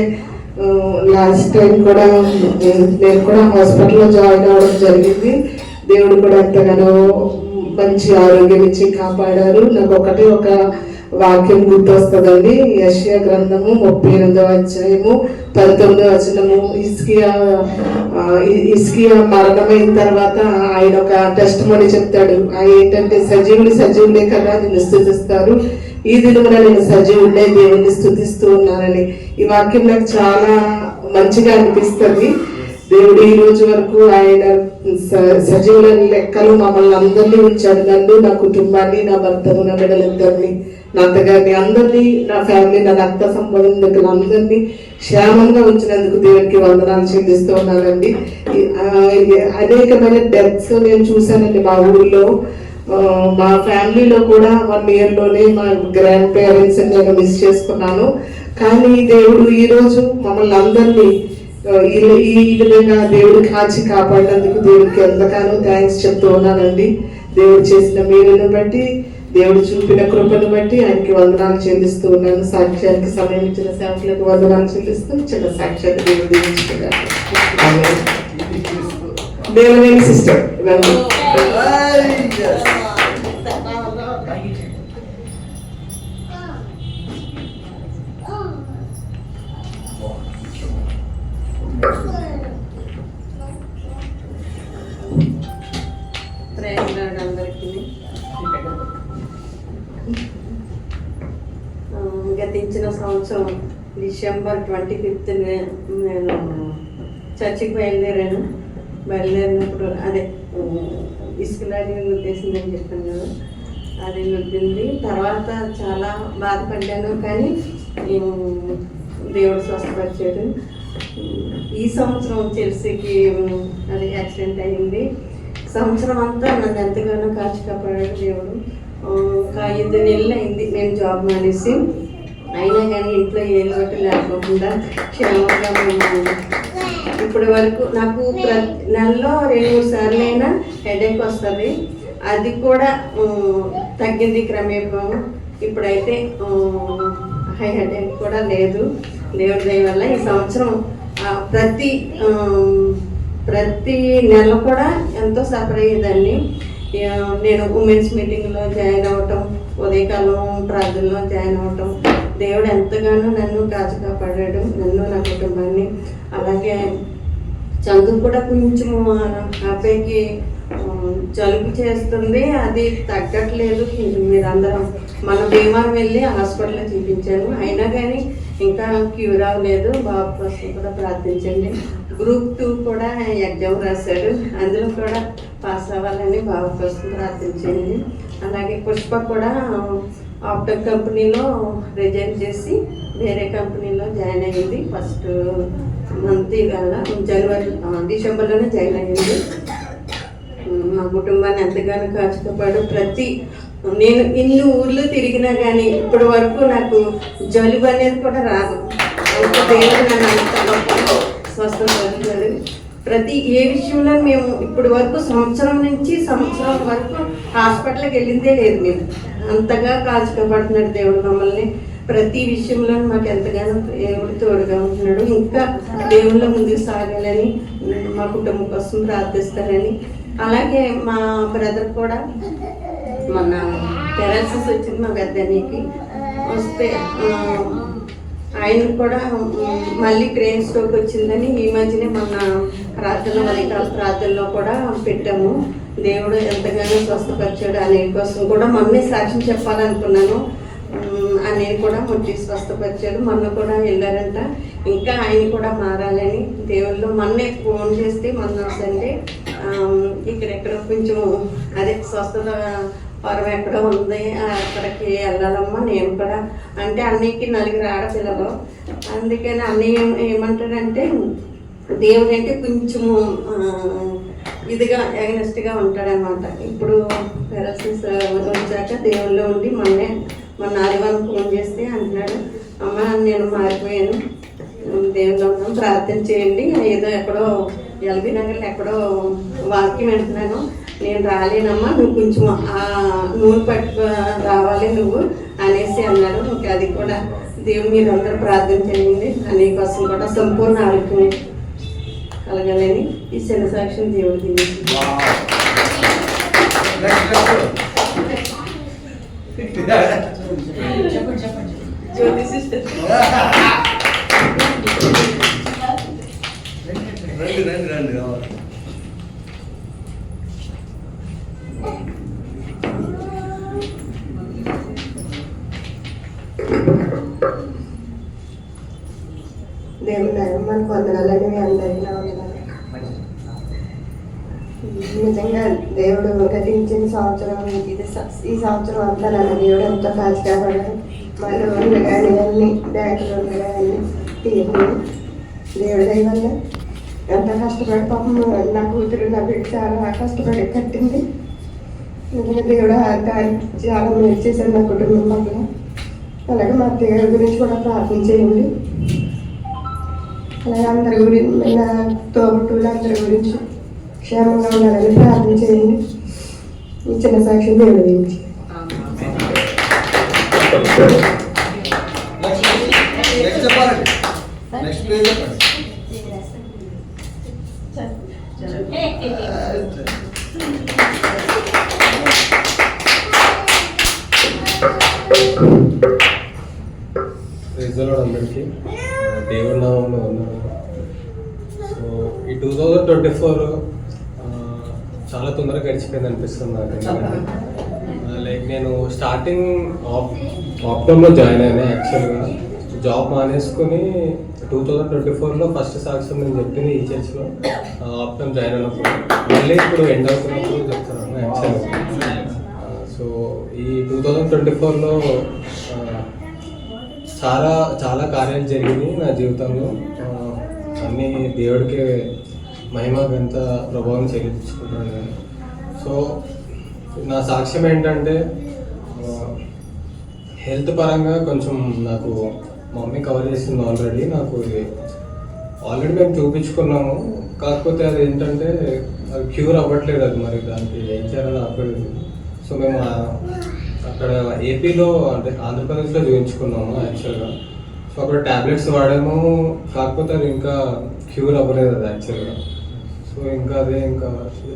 లాస్ట్ టైం కూడా నేను కూడా హాస్పిటల్లో జాయిన్ అవ్వడం జరిగింది. దేవుడు కూడా ఎంతగానో మంచి ఆరోగ్యం ఇచ్చి కాపాడారు. నాకు ఒకటే ఒక వాక్యం గుర్తొస్తుందండి. యెషయా గ్రంథము 38వ అధ్యాయము 19వ వచనము. హిజ్కియా మరణమైన తర్వాత ఆయన ఒక టెస్టిమనీ చెప్తాడు. ఆయన ఏంటంటే సజీవులే కదా నిన్ను స్తుతిస్తారు, ఈ దినమున నేను సజీవులే దేవుని స్తుతిస్తూ ఉన్నానని. ఈ వాక్యం నాకు చాలా మంచిగా అనిపిస్తుంది. దేవుడు ఈ రోజు వరకు ఆయన సజీవుల లెక్కలు మమ్మల్ని అందరినీ ఉంచాడు. నన్ను, నా కుటుంబాన్ని, నా భర్తను, నా బిడ్డలిద్దరిని, నా అత్తగారిని, అందరినీ, నా ఫ్యామిలీ, నా రక్త సంబంధికులు అందరినీ క్షేమంగా ఉంచినందుకు దేవునికి వందనాలు చెల్లిస్తూ ఉన్నానండి. అనేకమైన డెత్స్ నేను చూశానండి మా ఊళ్ళో. మా ఫ్యామిలీలో కూడా 1 ఇయర్లోనే మా గ్రాండ్ పేరెంట్స్ నేను మిస్ చేసుకున్నాను. కానీ దేవుడు ఈరోజు మమ్మల్ని అందరినీ ఈ విధంగా దేవుడు కాచి కాపాడినందుకు దేవుడికి ఎంతగానో థ్యాంక్స్ చెప్తూ ఉన్నానండి. దేవుడు చేసిన మేలును బట్టి, దేవుడు చూపిన కృపను బట్టి ఆయనకి వందనాలు చెల్లిస్తూ ఉన్నాను. సాక్ష్యానికి సమయం ఇచ్చిన సేవకులకు వందనాలు చెల్లిస్తూ చిన్న సాక్ష్యాన్ని దేవుడు దీవించుకున్నాను. దేవనేని సిస్టర్ అందరికీ గతించిన సంవత్సరం డిసెంబర్ 25th నేను చర్చికి బయలుదేరినప్పుడు అదే ఇసుకలాడి గుద్దేసిందని చెప్పాను కదా, అది గుద్దింది. తర్వాత చాలా బాధపడ్డాను, కానీ దేవుడు స్వస్థపరిచాడు. ఈ సంవత్సరం చెల్సీకి అది యాక్సిడెంట్ అయింది. సంవత్సరం అంతా నన్ను ఎంతగానో కాచి కాపాడాడు దేవుడు. ఒక 5 నెలలు అయింది నేను జాబ్ మానేసి. అయినా కానీ ఇంట్లో ఏ లోటు లేకుండా క్షేమంగా ఇప్పటి వరకు నాకు ప్రతి నెలలో 2-3 సార్లు అయినా హెడేక్ వస్తుంది. అది కూడా తగ్గింది క్రమేపం. ఇప్పుడైతే హెడేక్ కూడా లేదు దేవుడి దయ వల్ల. ఈ సంవత్సరం ప్రతి నెల కూడా ఎంతో సఫర్ అయ్యేదాన్ని. నేను ఉమెన్స్ మీటింగ్లో జాయిన్ అవ్వటం, ఉదయకాలం ప్రార్థనలో జాయిన్ అవ్వటం, దేవుడు ఎంతగానో నన్ను కాచి కాపాడాడు, నన్ను, నా కుటుంబాన్ని. అలాగే చదువు కూడా కొంచెం అబ్బాయికి జలుబు చేస్తుంది, అది తగ్గట్లేదు. మీరందరం మన భీమారం వెళ్ళి హాస్పిటల్లో చూపించాను, అయినా కానీ ఇంకా క్యూర్ అవ్వలేదు. బాబు కోసం కూడా ప్రార్థించండి. గ్రూప్ 2 కూడా ఎగ్జామ్ రాశాడు, అందులో కూడా పాస్ అవ్వాలని బాబు కోసం ప్రార్థించండి. అలాగే పుష్ప కూడా ఆప్టెక్ కంపెనీలో రిజైన్ చేసి వేరే కంపెనీలో జాయిన్ అయ్యింది. ఫస్ట్ మంత్ డిసెంబర్లోనే జాయిన్ అయ్యింది. మా కుటుంబాన్ని ఎంతగానో కాచుకోపాడు. నేను ఇన్ని ఊర్లు తిరిగినా కానీ ఇప్పటి వరకు నాకు జలుబు అనేది కూడా రాదు. దేవుడు నన్ను అంత స్వస్థపరిచాడు. ఏ విషయంలో మేము ఇప్పటి వరకు సంవత్సరం వరకు హాస్పిటల్కి వెళ్ళిందే లేదు. మేము అంతగా కాచుకోబడుతున్నాడు దేవుడు మమ్మల్ని. ప్రతి విషయంలో మాకు ఎంతగానో దేవుడు తోడుగా ఉంటున్నాడు. ఇంకా దేవుళ్ళ ముందుకు సాగాలని, మా కుటుంబం కోసం ప్రార్థిస్తారని. అలాగే మా బ్రదర్ కూడా మొన్న పెరాలసిస్ వచ్చింది మా పెద్దనికి. వస్తే ఆయన కూడా మళ్ళీ బ్రెయిన్ స్ట్రోక్ వచ్చిందని ఈ మధ్యనే మొన్న ప్రార్థనలో కూడా పెట్టాము. దేవుడు ఎంతగానో స్వస్థపరిచాడు. అనే కోసం కూడా మొన్నే సాక్ష్యం చెప్పాలనుకున్నాను. అన్నయ్య కూడా ముట్టి స్వస్థపరిచాడు. మొన్న కూడా వెళ్ళారంట. ఇంకా ఆయన కూడా మారాలని దేవుళ్ళు మొన్నే ఫోన్ చేస్తే మొన్న సండే ఇక్కడెక్కడ కొంచెం అదే స్వస్థత పరం ఎక్కడ ఉంది, అక్కడికి వెళ్ళాలమ్మా. నేను కూడా అంటే అన్నయ్యకి 4 ఆడపిల్లలు, అందుకని అన్నయ్య ఏమంటాడంటే దేవుడు అంటే కొంచెము ఇదిగా ఎగనెస్ట్గా ఉంటాడనమాట. ఇప్పుడు పెరాలసిస్ వచ్చాక దేవుళ్ళు ఉండి మొన్న ఆదివారం ఫోన్ చేస్తే అంటున్నాడు, అమ్మ నేను మారిపోయాను, దేవుళ్ళు ఉన్నాం, ప్రార్థన చేయండి. ఏదో ఎక్కడో ఎల్బీ నగర్లో ఎక్కడో వాక్యం వింటున్నాను, నేను రాలేనమ్మా, నువ్వు కొంచెం నూనె పట్టు రావాలి నువ్వు అనేసి అన్నాడు. ఇంకా అది కూడా దేవుడు మీరు అందరూ ప్రార్థన చేయండి. అనే కోసం కూడా సంపూర్ణ ఆరోగ్యం కలగాలని ఈ చిన్న సాక్ష్యం దేవుడు జ్యోతి సిస్టర్ రండి కావాలి. దేవుని మనకు వందనాలని మీ అందరికీ నా వందనాలు. నిజంగా దేవుడు గతించిన సంవత్సరం ఈ సంవత్సరం అంతా నన్ను దేవుడు ఎంతో కాచి కాపాడాడు. మా లోన్లు కానీ అన్ని బ్యాంకు లోన్లు కానీ తీయలేదు. దేవుడి దయ వల్ల ఎంత కష్టపడి పాపం నా కూతురు నా బిడ్డ చాలా కష్టపడి కట్టింది. నిజంగా దేవుడు దానికి చాలా మేలు చేశాడు నా కుటుంబం పట్ల. అలాగే మా అత్తయ్య గారి గురించి కూడా ప్రార్థన చేయండి. అలాగే అందరి గురించి నా తోబుట్టువులు అందరి గురించి క్షేమంగా ఉండాలని ప్రార్థన చేయండి. ఈ చిన్న సాక్షి దేవుడి గురించి. నెక్స్ట్ చెప్పాలండి. నెక్స్ట్ ప్లేస్ చెప్పండి. రిజల్ట్ అందరికీ దేవుడి నామంలో ఉన్నాను. సో ఈ 2024 చాలా తొందరగా గడిచిపోయింది అనిపిస్తుంది నాకు. లైక్ నేను స్టార్టింగ్ ఆప్టంలో జాయిన్ అయినా. యాక్చువల్గా జాబ్ మానేసుకుని 2024లో ఫస్ట్ సాక్ష్యం నేను చెప్పింది ఈ చర్చ్లో ఆప్టం జాయిన్ అయినప్పుడు. మళ్ళీ ఇప్పుడు ఎండ్ అవుతున్నప్పుడు చెప్తున్నాను యాక్చువల్గా. సో ఈ 2024లో చాలా చాలా కార్యాలు జరిగినాయి నా జీవితంలో. అన్నీ దేవుడికి మహిమ గంత ప్రభావం చెల్లించుకుంటాను నేను. సో నా సాక్ష్యం ఏంటంటే హెల్త్ పరంగా కొంచెం నాకు మమ్మీ కవర్ చేసింది ఆల్రెడీ. నాకు ఆల్రెడీ మేము చూపించుకున్నాము, కాకపోతే అది ఏంటంటే అది క్యూర్ అవ్వట్లేదు. అది మరి దానికి ఏం చేయాలని అవ్వలేదు. సో మేము అక్కడ ఏపీలో అంటే ఆంధ్రప్రదేశ్లో చూపించుకున్నాము యాక్చువల్గా. సో అక్కడ ట్యాబ్లెట్స్ వాడాము, కాకపోతే అది ఇంకా క్యూర్ అవ్వలేదు అది యాక్చువల్గా. సో ఇంకా అదే ఇంకా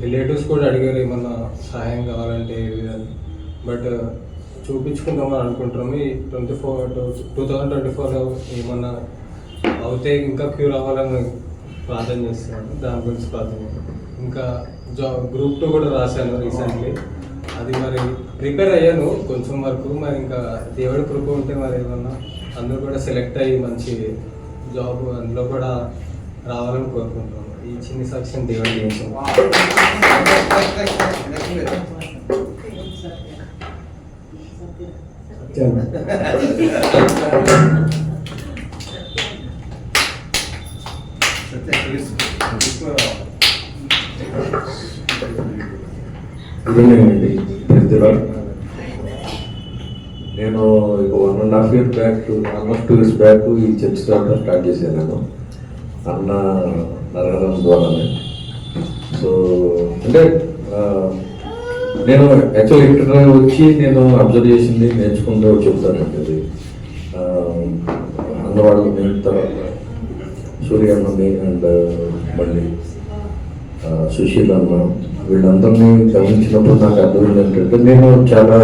రిలేటివ్స్ కూడా అడిగారు ఏమన్నా సహాయం కావాలంటే ఏది అని. బట్ చూపించుకుందామని అనుకుంటున్నాము. ఈ 2024లో ఏమన్నా అవుతే ఇంకా క్యూర్ అవ్వాలని ప్రార్థన చేస్తున్నాను. దాని గురించి ప్రార్థన. ఇంకా గ్రూప్ 2 కూడా రాశాను రీసెంట్లీ. అది మరి ప్రిపేర్ అయ్యాను కొంచెం వరకు. మరి ఇంకా దేవుడి కృప ఉంటే మరి ఏమన్నా అందరూ కూడా సెలెక్ట్ అయ్యి మంచి జాబ్ అందులో కూడా రావాలని కోరుకుంటున్నాను. ఈ చిన్న సాక్ష్యం దేవుడి గురించి. అండి నేను ఇక 1.5 years back, almost 2 years back ఈ చర్చ్ స్టార్ట్ చేశాను నేను అన్న నరగడం ద్వారానే. సో అంటే నేను యాక్చువల్ ఇంటర్ వచ్చి నేను అబ్జర్వ్ చేసింది నేర్చుకుంటూ చెప్తానండి. అది అన్నవాళ్ళు నేను తర్వాత సూర్య అన్నది అండ్ మళ్ళీ సుశీల్ అన్న వీళ్ళందరినీ గమనించినప్పుడు నాకు అర్థమైంది ఏంటంటే నేను చాలా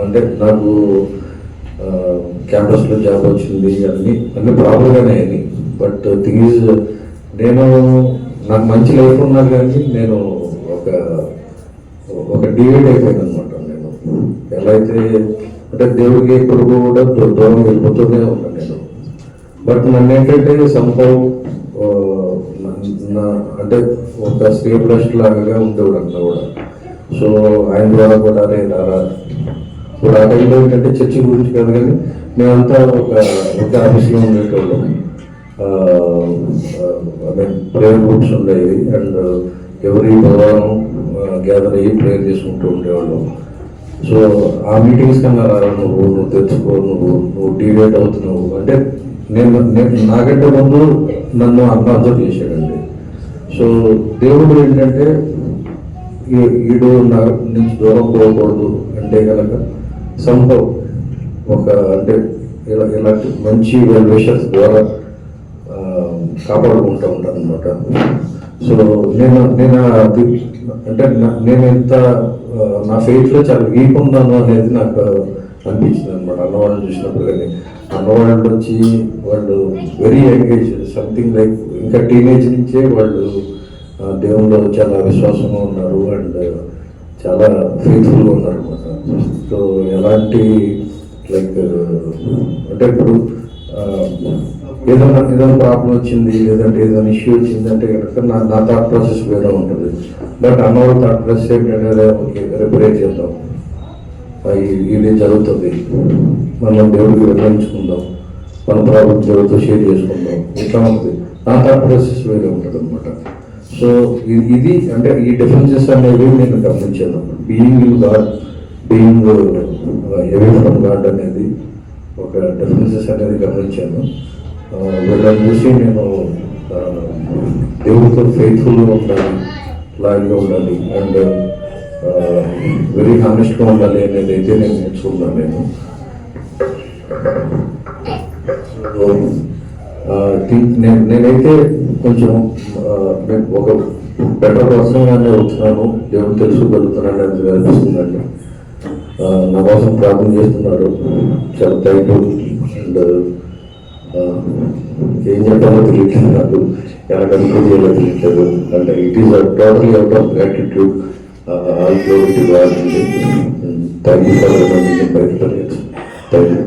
అంటే నాకు క్యాంపస్లో జాబ్ వచ్చింది, అన్ని ప్రాబ్లంగానే అయింది. బట్ థింగ్ ఈజ్ నేను నాకు మంచి లైఫ్ ఉన్నా కానీ నేను ఒక డివైడ్ అయిపోయింది అనమాట. నేను ఎలా అయితే అంటే దేవుడికి ఎప్పుడు కూడా దూరం వెళ్ళిపోతూనే ఉన్నాను నేను. బట్ నన్ను ఏంటంటే సంభవం అంటే ఒక స్టేబులైజ్డ్ లాగా ఉండేవాడు అన్న కూడా. సో ఆయన ద్వారా కూడా అదే రారా ఇప్పుడు ఆ టైంలో ఏంటంటే చర్చి గురించి కాదు కానీ మేమంతా ఒక ఆఫీస్లో ఉండేటోళ్ళం. ప్రేయర్ గ్రూప్స్ ఉండేవి అండ్ ఎవరి బుధవారం గ్యాదర్ అయ్యి ప్రేయర్ చేసుకుంటూ ఉండేవాళ్ళం. సో ఆ మీటింగ్స్ కన్నా రారా నువ్వు తెచ్చుకో, నువ్వు డివేట్ అవుతున్నావు అంటే నేను నాకంటే ముందు నన్ను అన్న అబ్జర్వ్ చేశాడండి. సో దేవుడు ఏంటంటే ఈడు నా నుంచి దూరం పోకూడదు అంటే కనుక సంభవ్ అంటే ఇలాంటి మంచి వెల్ విషర్స్ ద్వారా కాపాడుకుంటూ ఉంటాను అనమాట. సో నేను అది అంటే నేను ఎంత నా ఫెయిత్లో చాలా వీక్ ఉన్నాను అనేది నాకు అనిపించింది అనమాట అన్నవాళ్ళని చూసినప్పుడు. కానీ అన్నవాళ్ళు వచ్చి వాళ్ళు వెరీ ఎంగేజ్ సంథింగ్ లైక్ ఇంకా టీనేజ్ నుంచే వాళ్ళు దేవుళ్ళు చాలా విశ్వాసంగా ఉన్నారు అండ్ చాలా ఫెయిత్ఫుల్గా ఉన్నారు అనమాట. సో ఎలాంటి లైక్ అంటే ఇప్పుడు ఏదైనా ప్రాబ్లం వచ్చింది లేదంటే ఏదైనా ఇష్యూ వచ్చింది అంటే కనుక నా థాట్ ప్రాసెస్ వేరే ఉంటుంది. బట్ అన్నవాళ్ళ థాట్ ప్రాసెస్ ఏంటంటే ఓకే రిపేర్ చేద్దాం, ఇది జరుగుతుంది, మనం దేవుడికి వివరించుకుందాం, మన ప్రాబ్లం దేవుడితో షేర్ చేసుకుందాం, ఇట్లా ఉంటుంది. నా థాట్ ప్రాసెస్ వేరే ఉంటుంది అనమాట. సో ఇది అంటే ఈ డిఫరెన్సెస్ అనేవి నేను గమనించాను. Being in God, being away from God అనేది ఒక డిఫరెన్సెస్ అనేది గమనించాను. వీళ్ళని చూసి నేను దేవుడితో ఫెయిత్ఫుల్గా ఉండాలి, లాయల్గా ఉండాలి అండ్ వెరీ హానెస్ట్గా ఉండాలి అనేది అయితే నేను నేర్చుకున్నాను. నేనైతే కొంచెం ఒక బెటర్ పర్సన్గానే అవుతున్నాను, దేవుడు తెలుసుకోగలుగుతున్నాను అని అనిపిస్తుందండి. నా కోసం ప్రార్థన చేస్తున్నారు, చాలా థ్యాంక్ యూ. అండ్ ఏం చెప్పాలో తెలియట్లేదు నాకు, ఎలా కన్క్లూడ్ చేయాలో తెలియట్లేదు. అంటే it is totally out of gratitude. All glory to God అండి. Thank you for reminding by the prayers. Thank you.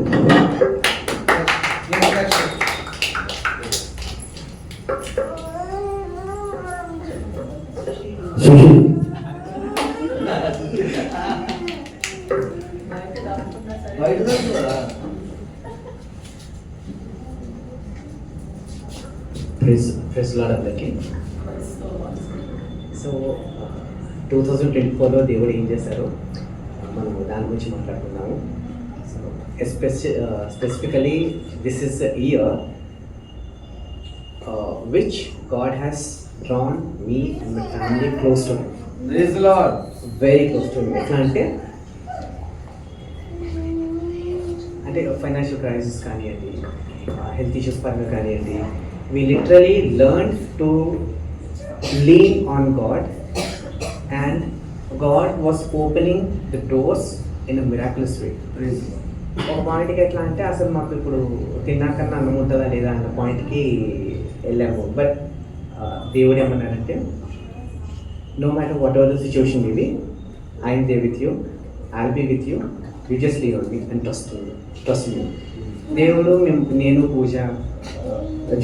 Sushil praise lord అందరికీ. సో 2024లో దేవుడు ఏం చేశారో మనం దాని గురించి మాట్లాడుకున్నాము. So specifically this is the year which God has drawn me and my family close to me. Praise the lord. Very close to me. ఎట్లా అంటే ఫైనాన్షియల్ క్రైసిస్ కానివ్వండి, హెల్త్ ఇష్యూస్ పరంగా కానివ్వండి, we literally learned to lean on God and God was opening the doors in a miraculous way. ఒక పాయింట్కి ఎట్లా అంటే అసలు మాకు ఇప్పుడు తిన్నాకన్నా అన్నం ఉంటుందా లేదా అన్న పాయింట్కి వెళ్ళాము. బట్ దేవుడు ఏమన్నాడంటే no matter whatever the situation maybe I'm there with you, I'll be with you, you just lean on me and trust me. దేవుడు నేను పూజ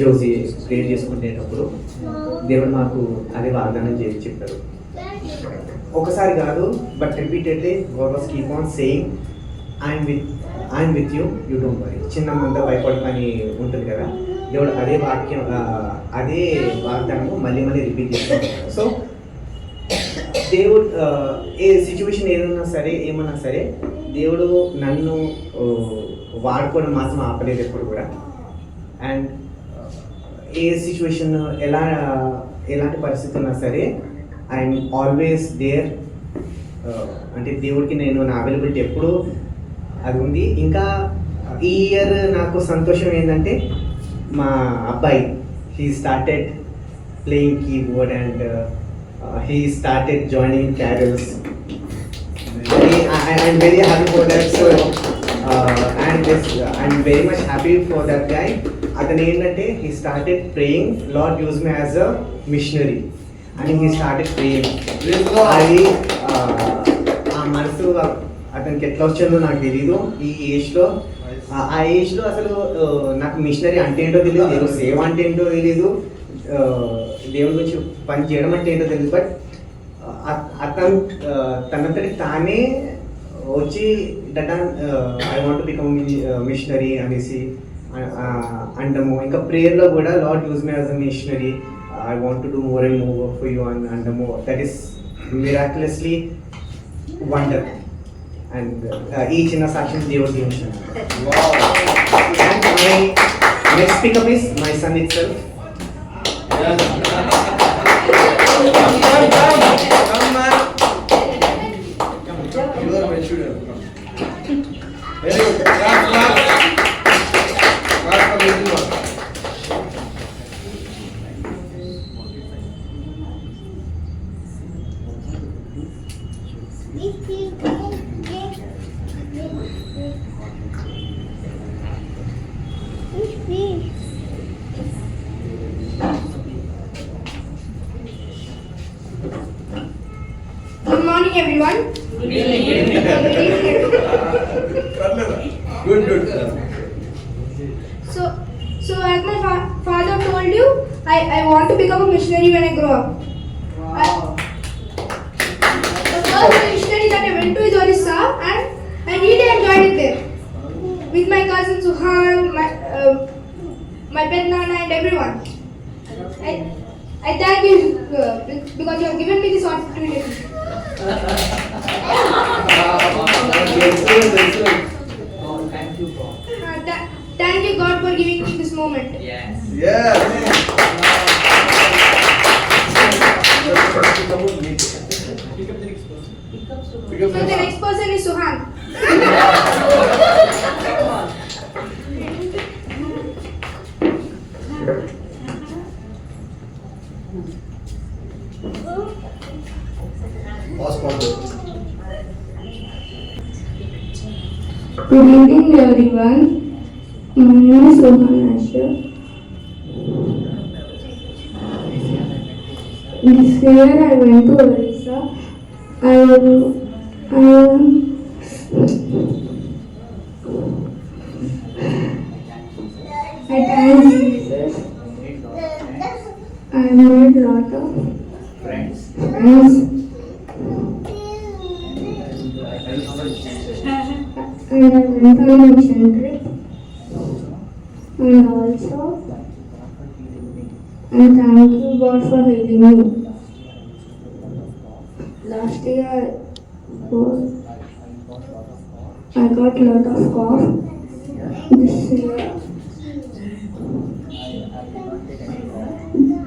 జోసి ప్రేయర్ చేసుకునేటప్పుడు దేవుడు మాకు అదే వాగ్దానం చేసి చెప్పారు. ఒకసారి కాదు but repeatedly God was keep on saying I'm with you, you don't worry. చిన్న మంద భయపడమని ఉంటుంది కదా, దేవుడు అదే వాక్యం అదే వాగ్దానము మళ్ళీ మళ్ళీ రిపీట్ చేస్తాడు. సో దేవుడు ఏ సిచ్యువేషన్ ఏదన్నా సరే ఏమన్నా సరే దేవుడు నన్ను వాడుకోవడం మాత్రం ఆపలేదు ఎప్పుడు కూడా. అండ్ ఏ సిచ్యువేషన్ ఎలాంటి పరిస్థితి ఉన్నా సరే ఐఎమ్ ఆల్వేస్ దేర్. అంటే దేవుడికి నేను నా అవైలబిలిటీ ఎప్పుడు అది ఉంది. ఇంకా ఈ ఇయర్ నాకు సంతోషం ఏంటంటే మా అబ్బాయి he started playing keyboard and he started joining carols. I'm very happy for that. So and this, I'm very much happy for that guy. Atanu endante he started praying, Lord use me as a missionary, and he started praying. అది ఆ మనసు అతనికి ఎట్లా వచ్చిందో నాకు తెలీదు. ఈ ఏజ్లో ఆ ఏజ్లో అసలు నాకు మిషనరీ అంటే ఏంటో తెలియదు, దేవుడు సేవ అంటే ఏంటో తెలీదు, దేవుడి గురించి పని చేయడం అంటే ఏంటో తెలియదు. బట్ అతను తనంతటి తానే వచ్చి that I want to become missionary అనేసి అండము. ఇంకా ప్రేయర్లో కూడా Lord use me as a missionary, I want to do more and more for you అని అండము. That is miraculously wonder. And ఈ చిన్న సాక్ష్యం దేవుడు దీవించాడు. And my next pickup is my son itself. morning, everyone. Good. So as my father told you, I want to become a missionary when I grow up. The first missionary that I went to is Orissa, and I really enjoyed it there with my cousin Suhan, my pet Nana, and everyone. I thank you because you have given me this opportunity. Thank you, God, for giving me this moment. Yes. Yes. So the next person is Suhan. Good evening, everyone. My name is Rohan Asher. This year I went to Orissa. I thank Jesus. I made a lot of friends. And I went on a mission trip. And also, and thank you God for healing me. Last year I got a lot of cough. This year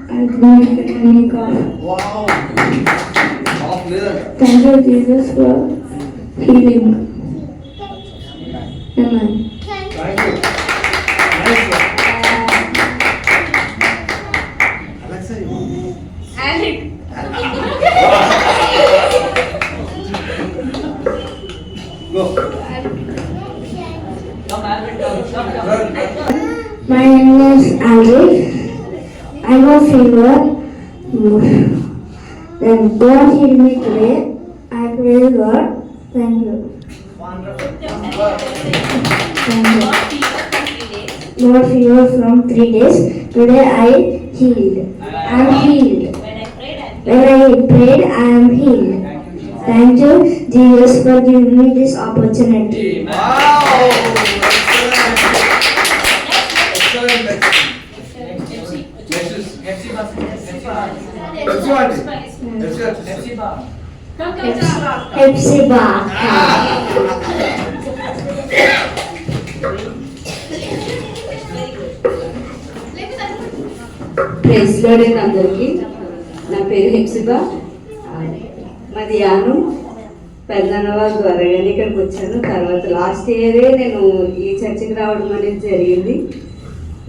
I did not get any cough. Wow. Thank you Jesus for healing. Amen. Thank you. Nice one. Alexa, you Alec. go. My name is Alec. I got fever. Then God healed me today. I praise God. Thank you. Got fever from 3 days. Today I healed. I am healed. When I prayed, I am healed. Thank you, Jesus, for giving me this opportunity. Wow. Excellent. Hepzibah. Praise lord అందరికీ. నా పేరు హెప్సిబా. మాది యాను పెద్దనవాళ్ళ ద్వారాగానే ఇక్కడికి వచ్చాను. తర్వాత last ఇయరే నేను ఈ చర్చికి రావడం అనేది జరిగింది.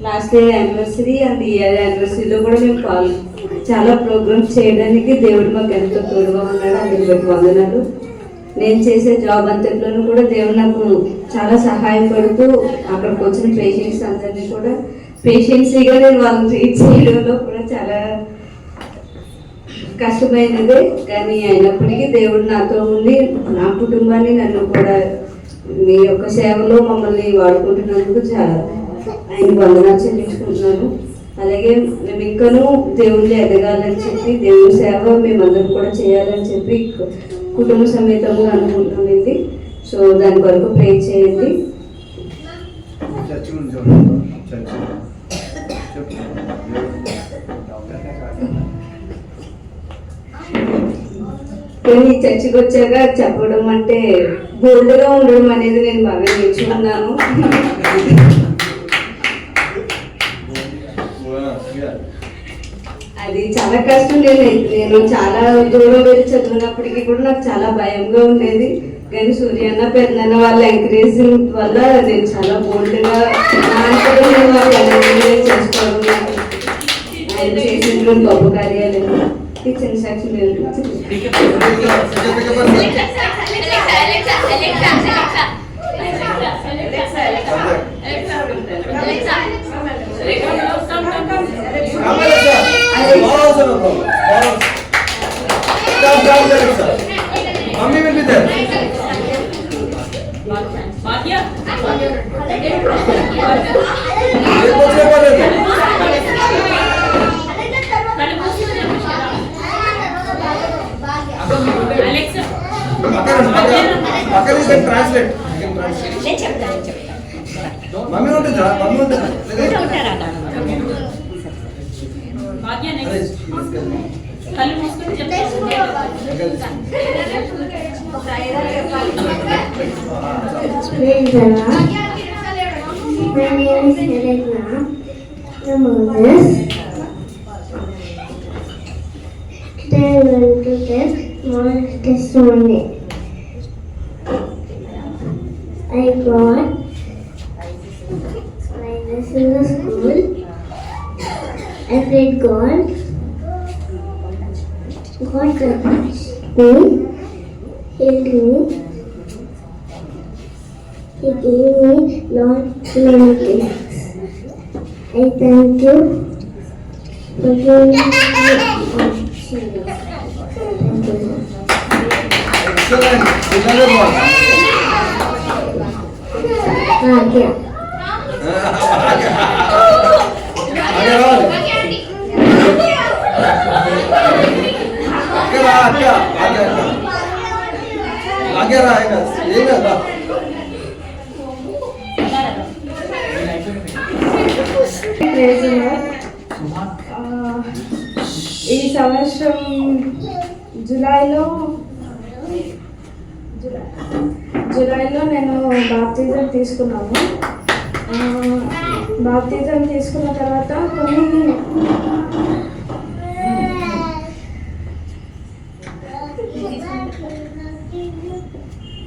Last year anniversary and year యానివర్సరీలో కూడా మేము చాలా ప్రోగ్రామ్స్ చేయడానికి దేవుడు మాకు ఎంతో తోడుగా ఉన్నాడు. అందుకు బట్టి వందనాలు. నేను చేసే జాబ్ అంతట్లోనూ కూడా దేవుడు నాకు చాలా సహాయపడుతూ అక్కడికి వచ్చిన పేషెంట్స్ అందరినీ కూడా పేషెన్సీగా నేను వాళ్ళని ట్రీట్ చేయడంలో కూడా చాలా కష్టమైనదే. కానీ అయినప్పటికీ దేవుడు నాతో ఉండి నా కుటుంబాన్ని నన్ను కూడా మీ యొక్క సేవలో మమ్మల్ని వాడుకుంటున్నందుకు చాలా ఆయన వందనాలు చెల్లించుకుంటున్నాను. అలాగే మేము ఇంకనూ దేవుళ్ళు ఎదగాలని చెప్పి దేవుడి సేవ మేమందరం కూడా చేయాలని చెప్పి కుటుంబ సమేతంగా అనుకుంటున్నామండి. సో దాని కొరకు ప్రే చేయండి. కానీ చర్చికి వచ్చాక చెప్పడం అంటే బోల్డ్గా ఉండడం అనేది నేను బాగా నేర్చుకున్నాను. అది చాలా కష్టం. నేను చాలా దూరం వెళ్ళి చదివినప్పటికీ కూడా నాకు చాలా భయంగా ఉండేది. కానీ సూర్యన్న పెద్దన్న వాళ్ళ ఎంకరేజింగ్ వల్ల నేను చాలా బోల్డ్గా చేసుకోవడం ఆయన చేసినటువంటి గొప్ప కార్యాలు చిన్న సాక్షి ట్రాన్స్లేట్ మమ్మీ ఉంటుందా మమ్మీ ఉంటుందా కళ్ళు మూసుకొని Praise the Lord. My name is Helena Moses. Today I want to tell my testimony. I got minus in the school. I played God. God touched me, healed me. He gave me Lord many things. I thank you for giving me opportunity. Thank you. Bhagya. आगे रहेगा ये ना Praise the Lord. ఈ సంవత్సరం జూలైలో నేను బాప్తిజం తీసుకున్నాను. బాప్తిజం తీసుకున్న తర్వాత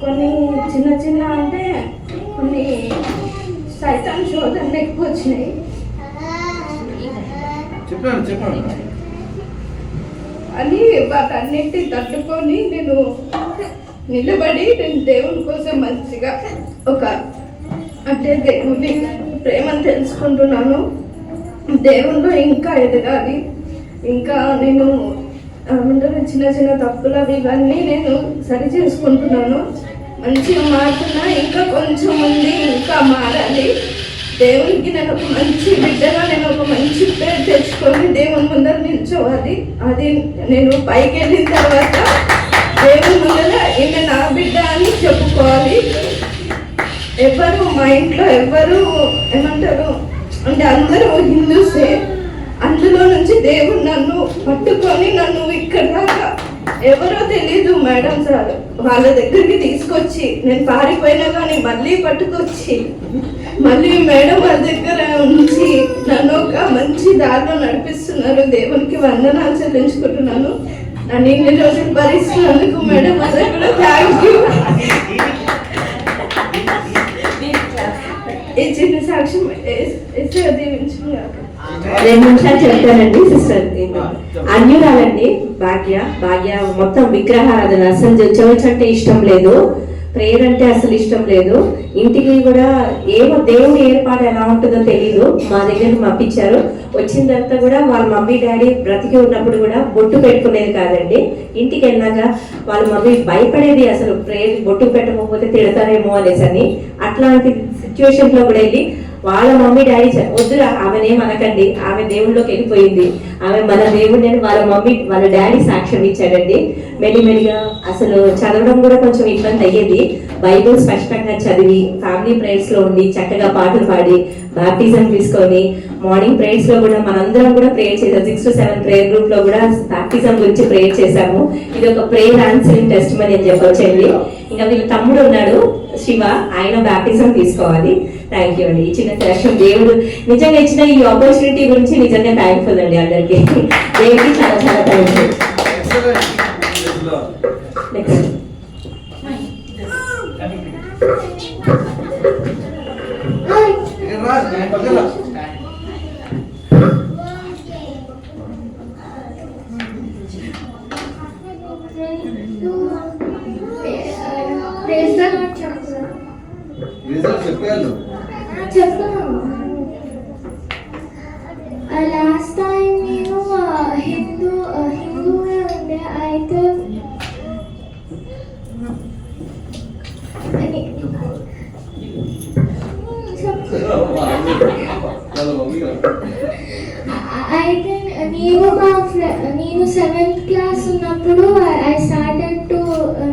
కొన్ని చిన్న చిన్న అంటే కొన్ని సైతాన్ శోధనలు ఎక్కువ వచ్చినాయి. చెప్పండి అని వాటన్నిటి తట్టుకొని నేను నిలబడి నేను దేవుని కోసం మంచిగా అంటే దేవుని ప్రేమను తెలుసుకుంటున్నాను. దేవుళ్ళు ఇంకా ఎదగాలి. ఇంకా నేను చిన్న చిన్న తప్పులు అవి ఇవన్నీ నేను సరి చేసుకుంటున్నాను. మంచిగా మారుతున్నా. ఇంకా కొంచెం మంది ఇంకా మారాలి. దేవునికి నేను ఒక మంచి బిడ్డగా నేను ఒక మంచి పేరు తెచ్చుకొని దేవుని ముందర నిల్చోవాలి. అది నేను పైకి వెళ్ళిన తర్వాత దేవుని ముందర ఈమె నా బిడ్డ అని చెప్పుకోవాలి. ఎవరు మా ఇంట్లో ఎవరు ఏమంటారు అంటే అందరూ హిందూసే. అందులో నుంచి దేవుడు నన్ను పట్టుకొని నన్ను ఇక్కడ దాకా ఎవరో తెలీదు మేడం సార్ వాళ్ళ దగ్గరికి తీసుకొచ్చి నేను పారిపోయినా కానీ మళ్ళీ పట్టుకొచ్చి మళ్ళీ మేడం వాళ్ళ దగ్గర ఉంచి నన్ను ఒక మంచి దారిలో నడిపిస్తున్నారు. దేవునికి వందనాలు చెల్లించుకుంటున్నాను. నన్ను ఇన్ని రోజులు భరిస్తున్నందుకు మేడం వాళ్ళకి కూడా థ్యాంక్ యూ. ఈ చిన్న సాక్ష్యం దీవించుకున్నారు. 2 నిమిషాలు చెప్తానండి సిస్టర్. అన్యురాలండి భాగ్య మొత్తం విగ్రహారాధన అసలు చర్చ్ అంటే ఇష్టం లేదు, ప్రేయర్ అంటే అసలు ఇష్టం లేదు. ఇంటికి కూడా ఏమో దేవుడి ఏర్పాటు ఎలా ఉంటుందో తెలీదు. మా దగ్గర పంపించారు. వచ్చిన తర్వాత కూడా వాళ్ళ మమ్మీ డాడీ బ్రతికి ఉన్నప్పుడు కూడా బొట్టు పెట్టుకునేది కాదండి. ఇంటికి వెళ్ళాక వాళ్ళ మమ్మీ భయపడేది అసలు ప్రేయర్ బొట్టు పెట్టకపోతే తిడతారేమో అనేసి అని. అట్లాంటి సిచ్యువేషన్ లో కూడా వెళ్ళి వాళ్ళ మమ్మీ డాడీ వద్దురా ఆమెనేం అనకండి, ఆమె దేవుళ్ళలోకి వెళ్ళిపోయింది, ఆమె మన దేవుడిని అని వాళ్ళ డాడీ సాక్ష్యం ఇచ్చాడండి. మెల్లిమెల్లిగా అసలు చదవడం కూడా కొంచెం ఇబ్బంది అయ్యేది. బైబిల్ స్పష్టంగా చదివి ఫ్యామిలీ ప్రేయర్స్ లో ఉండి చక్కగా పాటలు పాడి బాప్టిజం తీసుకొని మార్నింగ్ ప్రేయర్స్ లో కూడా మనందరం కూడా ప్రేయర్ చేసాం. 6 to 7 ప్రేయర్ గ్రూప్ లో కూడా బాప్టిజం గురించి ప్రేయర్ చేశాము. ఇది ఒక ప్రేయర్ ఆన్సరింగ్ టెస్టిమనీ అని చెప్పొచ్చండి. ఇంకా వీళ్ళ తమ్ముడు ఉన్నాడు శివ, ఆయన బాప్టిజం తీసుకోవాలి. థ్యాంక్ యూ అండి. ఈ చిన్న సెలక్షన్ దేవుడు నిజంగా ఇచ్చిన ఈ ఆపర్చునిటీ గురించి నిజంగా థ్యాంక్ఫుల్ అండి అందరికి. దేవుడికి చాలా చాలా థ్యాంక్ఫుల్. నెక్స్ట్ లాస్ట్ టైం నేను హిందూగా ఉండే అయితే నేను 7th క్లాస్ ఉన్నప్పుడు I started to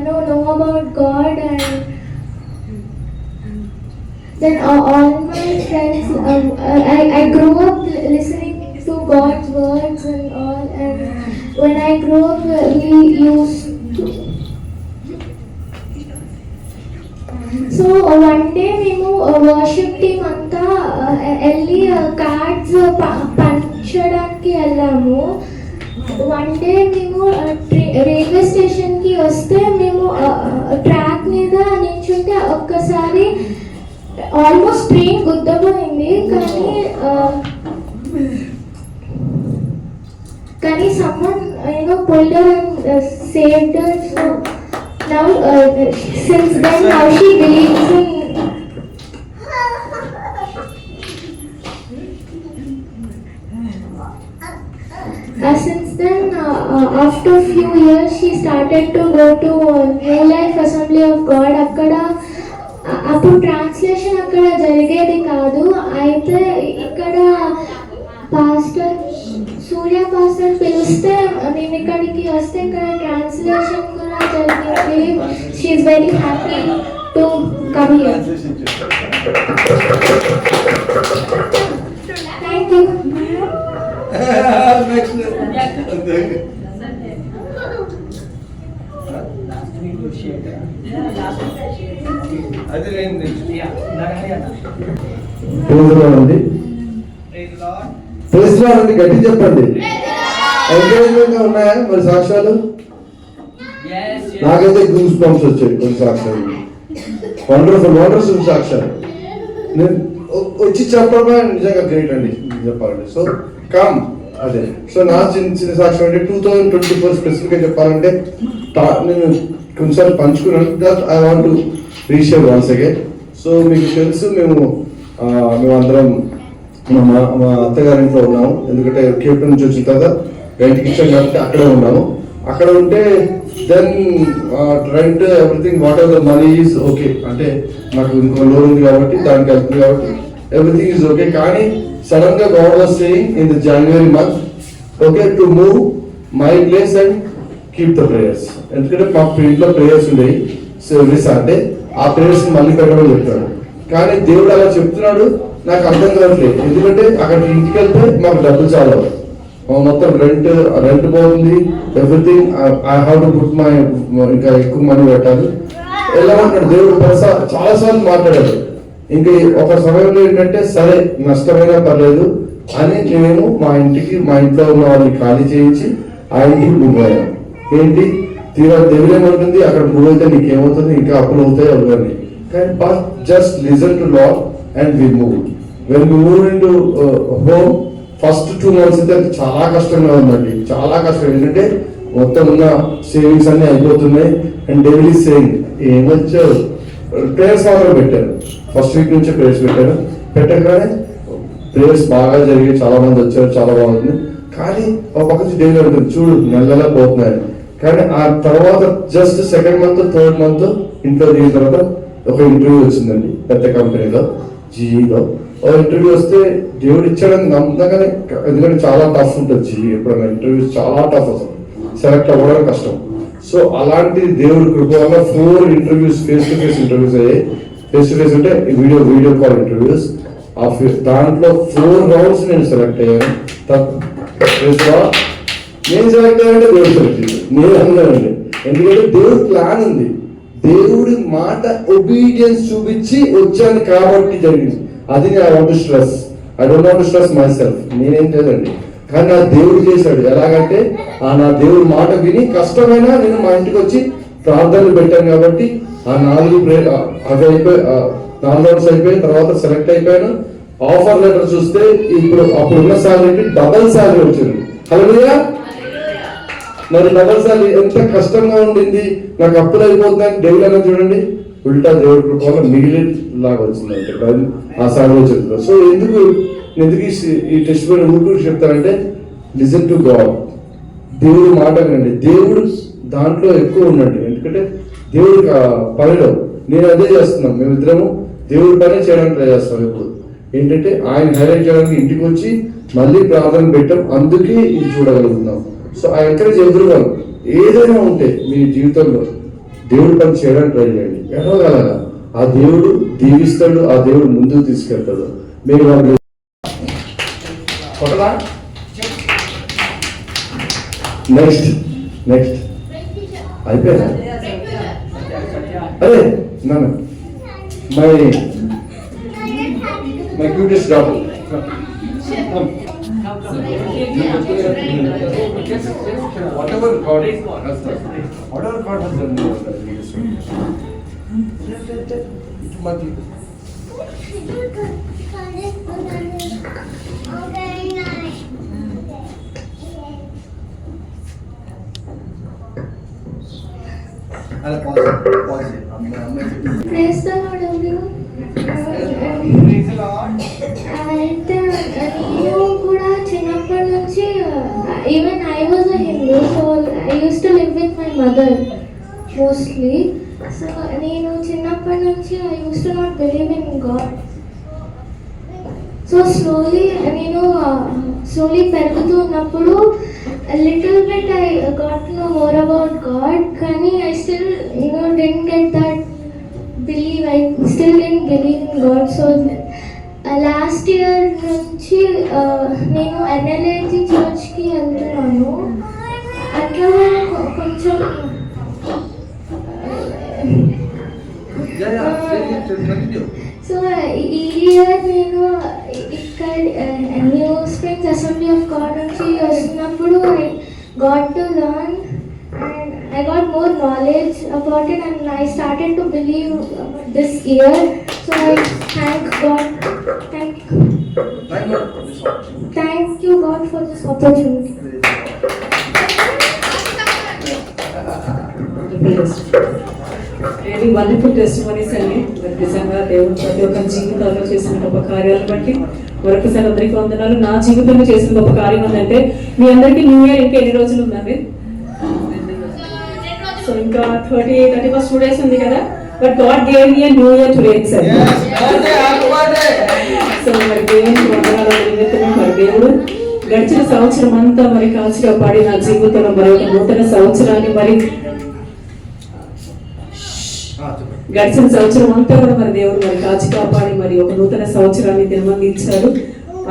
know about God, and then all my friends, I grew up listening to God's words and all, and when I grew up we used to. So one day మేము worship team అంతా వెళ్ళి cards పంచడానికి వెళ్ళాము. One day మేము railway స్టేషన్కి వస్తే మేము track మీద నిల్చుంటే ఒక్కసారి ఆల్మోస్ట్ ట్రైన్ గుద్దపోయింది, కానీ someone pulled her and saved her. So now since then now she believes in. Since then after few years she started to go to New Life Assembly of God. అప్పుడు translation అక్కడ జరిగేది కాదు, అయితే ఇక్కడ pastor సూర్య pastor పిలిస్తే నేను ఇక్కడికి వస్తే ఇక్కడ ట్రాన్స్లేషన్ కూడా జరిగింది. She is very happy to come here. Thank you. అండి గట్టి చెప్పండి. ఎంకరేజ్మెంట్ గా ఉన్నాయా మరి సాక్ష్యాలు? నాకైతే గూస్ బంప్స్ వచ్చాయి కొన్ని సాక్ష్యాలు, వండర్ఫుల్ సాక్ష్యాలు. నేను వచ్చి చెప్పడమే నిజంగా గ్రేట్ అండి చెప్పాలంటే. సో కమ్ అదే. సో నా చిన్న సాక్ష్యం అంటే 2024 స్పెసిఫిక్ గా చెప్పాలంటే నేను కొన్నిసార్లు పంచుకున్నాను. That I want to reshare once again. So మీకు తెలుసు మేమందరం మా అత్తగారింట్లో ఉన్నాము, ఎందుకంటే కేప్ నుంచి వచ్చిన తర్వాత రెంట్కి ఇచ్చాం కాబట్టి అక్కడే ఉన్నాము. అక్కడ ఉంటే then rent everything whatever the money is okay, అంటే నాకు ఇంకో లోన్ ఉంది కాబట్టి దానికి వెళ్తుంది కాబట్టి ఎవ్రీథింగ్ ఈజ్ ఓకే. కానీ సడన్ గా God was saying in the January month okay to move my place and keep the prayers. ఎందుకంటే మా ఇంట్లో ప్రేయర్స్ ఉండేవి ఎవ్రీ సండే, ఆ ప్రేయర్స్ మళ్ళీ పెట్టమని చెప్తాడు. కానీ దేవుడు అలా చెప్తున్నాడు, నాకు అర్థం కావట్లేదు. ఎందుకంటే అక్కడ ఇంటికి వెళ్తే మాకు డబ్బులు చాలా మొత్తం రెంట్ పోతుంది, everything I have to put my ఇంకా ఎక్కువ మనీ పెట్టాలి. ఎలా అంటాడు దేవుడు చాలా సార్లు మాట్లాడాడు. ఇంకా ఒక సమయంలో ఏంటంటే సరే నష్టమైనా పర్లేదు అని మేము మా ఇంట్లో ఉన్న వాళ్ళని ఖాళీ చేయించి ఆ ఇంటికి మూవ్ అయ్యాం. ఏంటి తీరా దేవుడు ఏమంటుంది, అక్కడ మూవ్ అయితే నీకేమవుతుంది, ఇంకా అప్పులు అవుతాయి అవన్నీ. కానీ but just listen to lord and we move. When we move into home first 2 months అయితే చాలా కష్టంగా ఉందండి, చాలా కష్టం. ఏంటంటే మొత్తం ఉన్న సేవింగ్స్ అన్ని అయిపోతున్నాయి. అండ్ డైలీ సేవింగ్ ఏమొచ్చారు ప్రేయర్స్ మాత్రం పెట్టారు. ఫస్ట్ వీక్ నుంచే ప్రేయర్స్ పెట్టగానే ప్రేయర్స్ బాగా జరిగి చాలా మంది వచ్చారు, చాలా బాగుంది. కానీ ఒక పక్క నుంచి డైలీ ఉంటుంది చూడు నెలలా పోతున్నాయి. కానీ ఆ తర్వాత just 2nd month 3rd month ఇంట్లో దిగిన తర్వాత ఒక ఇంటర్వ్యూ వచ్చిందండి పెద్ద కంపెనీలో జీఈలో. ఇంటర్వ్యూ వస్తే దేవుడు ఇచ్చాడని నమ్మకంగానే, ఎందుకంటే చాలా టఫ్ ఉంటుంది జీఈ ఎప్పుడైనా ఇంటర్వ్యూస్ చాలా టఫ్, అసలు సెలెక్ట్ అవ్వడం కష్టం. సో అలాంటి దేవుడి కృప వల్ల 4 interviews face to face interviews అయ్యాయి. ఫేస్ టు ఫేస్ అంటే వీడియో కాల్ ఇంటర్వ్యూస్. దాంట్లో 4 rounds నేను సెలెక్ట్ అయ్యాను. నేను సెలెక్ట్ అయ్యానంటే దేవుడు సెలెక్ట్ చేశాను, నేను అన్నానండి. ఎందుకంటే దేవుడి ప్లాన్ ఉంది, దేవుడి మాట ఒబీడియన్స్ చూపించి వచ్చాను కాబట్టి జరిగింది. అది నేను I want to stress, I don't want to stress my self. నేనేం లేదండి, కానీ నా దేవుడు చేశాడు. ఎలాగంటే నా దేవుడి మాట విని కష్టమైనా నేను మా ఇంటికి వచ్చి ప్రార్థనలు పెట్టాను కాబట్టి ఆ 4 అవి అయిపోయి 4 rounds అయిపోయిన తర్వాత సెలెక్ట్ అయిపోయాను. ఆఫర్ లెటర్ చూస్తే ఇప్పుడు అప్పుడున్న శాలరీకి డబల్ శాలరీ వచ్చింది. హల్లెలూయా. మరి డబల్ శాలరీ ఎంత కష్టంగా ఉండింది, నాకు అప్పులు అయిపోతుందని డైలీ అన్న చూడండి ఉల్టా దేవుడి కృపలో మిగిలి లాగా వచ్చింది ఆ శాలరీ చెప్తారు. సో ఎందుకు ఈ టెస్ట్ ఊరికి చెప్తారంటే లిజన్ టు గాడ్, దేవుడి మాట వినండి. దేవుడు దాంట్లో ఎక్కువ ఉండండి. ఎందుకంటే దేవుడి పనిలో నేను అదే చేస్తున్నాం, మేమిద్దరము దేవుడి పని చేయడానికి ట్రై చేస్తాం. ఎప్పుడు ఏంటంటే ఆయన హైలైట్ చేయడానికి ఇంటికి వచ్చి మళ్ళీ ప్రార్థన పెట్టాం, అందుకే ఇది చూడగలుగుతున్నాం. సో ఐ ఎంకరేజ్ ఎవ్రీవన్, ఏదైనా ఉంటే మీ జీవితంలో దేవుడి పని చేయడానికి ట్రై చేయండి. ఎడవగలగా ఆ దేవుడు దీవిస్తాడు, ఆ దేవుడు ముందుకు తీసుకెళ్తాడు. మీరు వాళ్ళు నెక్స్ట్ అయిపోయిందా? అరే నాన్న my cutest daughter. Whatever God has done, whatever God has done, Praise the Lord, everyone. అయితే నేను కూడా చిన్నప్పటి నుంచి even I was a Hindu, so I use to live with my mother mostly. So నేను చిన్నప్పటి నుంచి I use to not believe in God. So slowly పెరుగుతూ ఉన్నప్పుడు little bit I got to know more about God, కానీ I still didn't get that believe. I still didn't believe in God. So last year నుంచి నేను ఎన్ఎల్ఏజీ చర్చ్కి వెళ్తున్నాను. అట్లా కొంచెం so ఈ ఇయర్ నేను ఇక్కడ new springs assembly of God నుంచి వస్తున్నప్పుడు I got to learn and I got more knowledge about it, and I started to believe this year. So I thank God. Thank you God for this opportunity. Very wonderful testimonies అండి. నిజంగా దేవుడు ప్రతి ఒక్క జీవితాల్లో చేసిన గొప్ప కార్యాలను బట్టి మరొకసారి అందరికీ వందనాలు. నా జీవితంలో చేసిన గొప్ప కార్యం ఏంటంటే మీ అందరికీ న్యూ ఇయర్ ఇంకా ఎన్ని రోజులు ఉందండి? సో ఇంకా 31 days ఉంది కదా. But God gave me a new year today itself. So మరి దేవునికి వందనాలు నిమిత్తమే మరి దేవుడు గడిచిన సంవత్సరం అంతా మరి కాచి కాపాడి నా జీవితంలో మరి ఒక నూతన సంవత్సరాన్ని మరి గడిచిన సంవత్సరం అంతా కూడా మరి దేవుడు మరి కాచి కాపాడి మరి ఒక నూతన సంవత్సరాన్ని దినమందించాడు.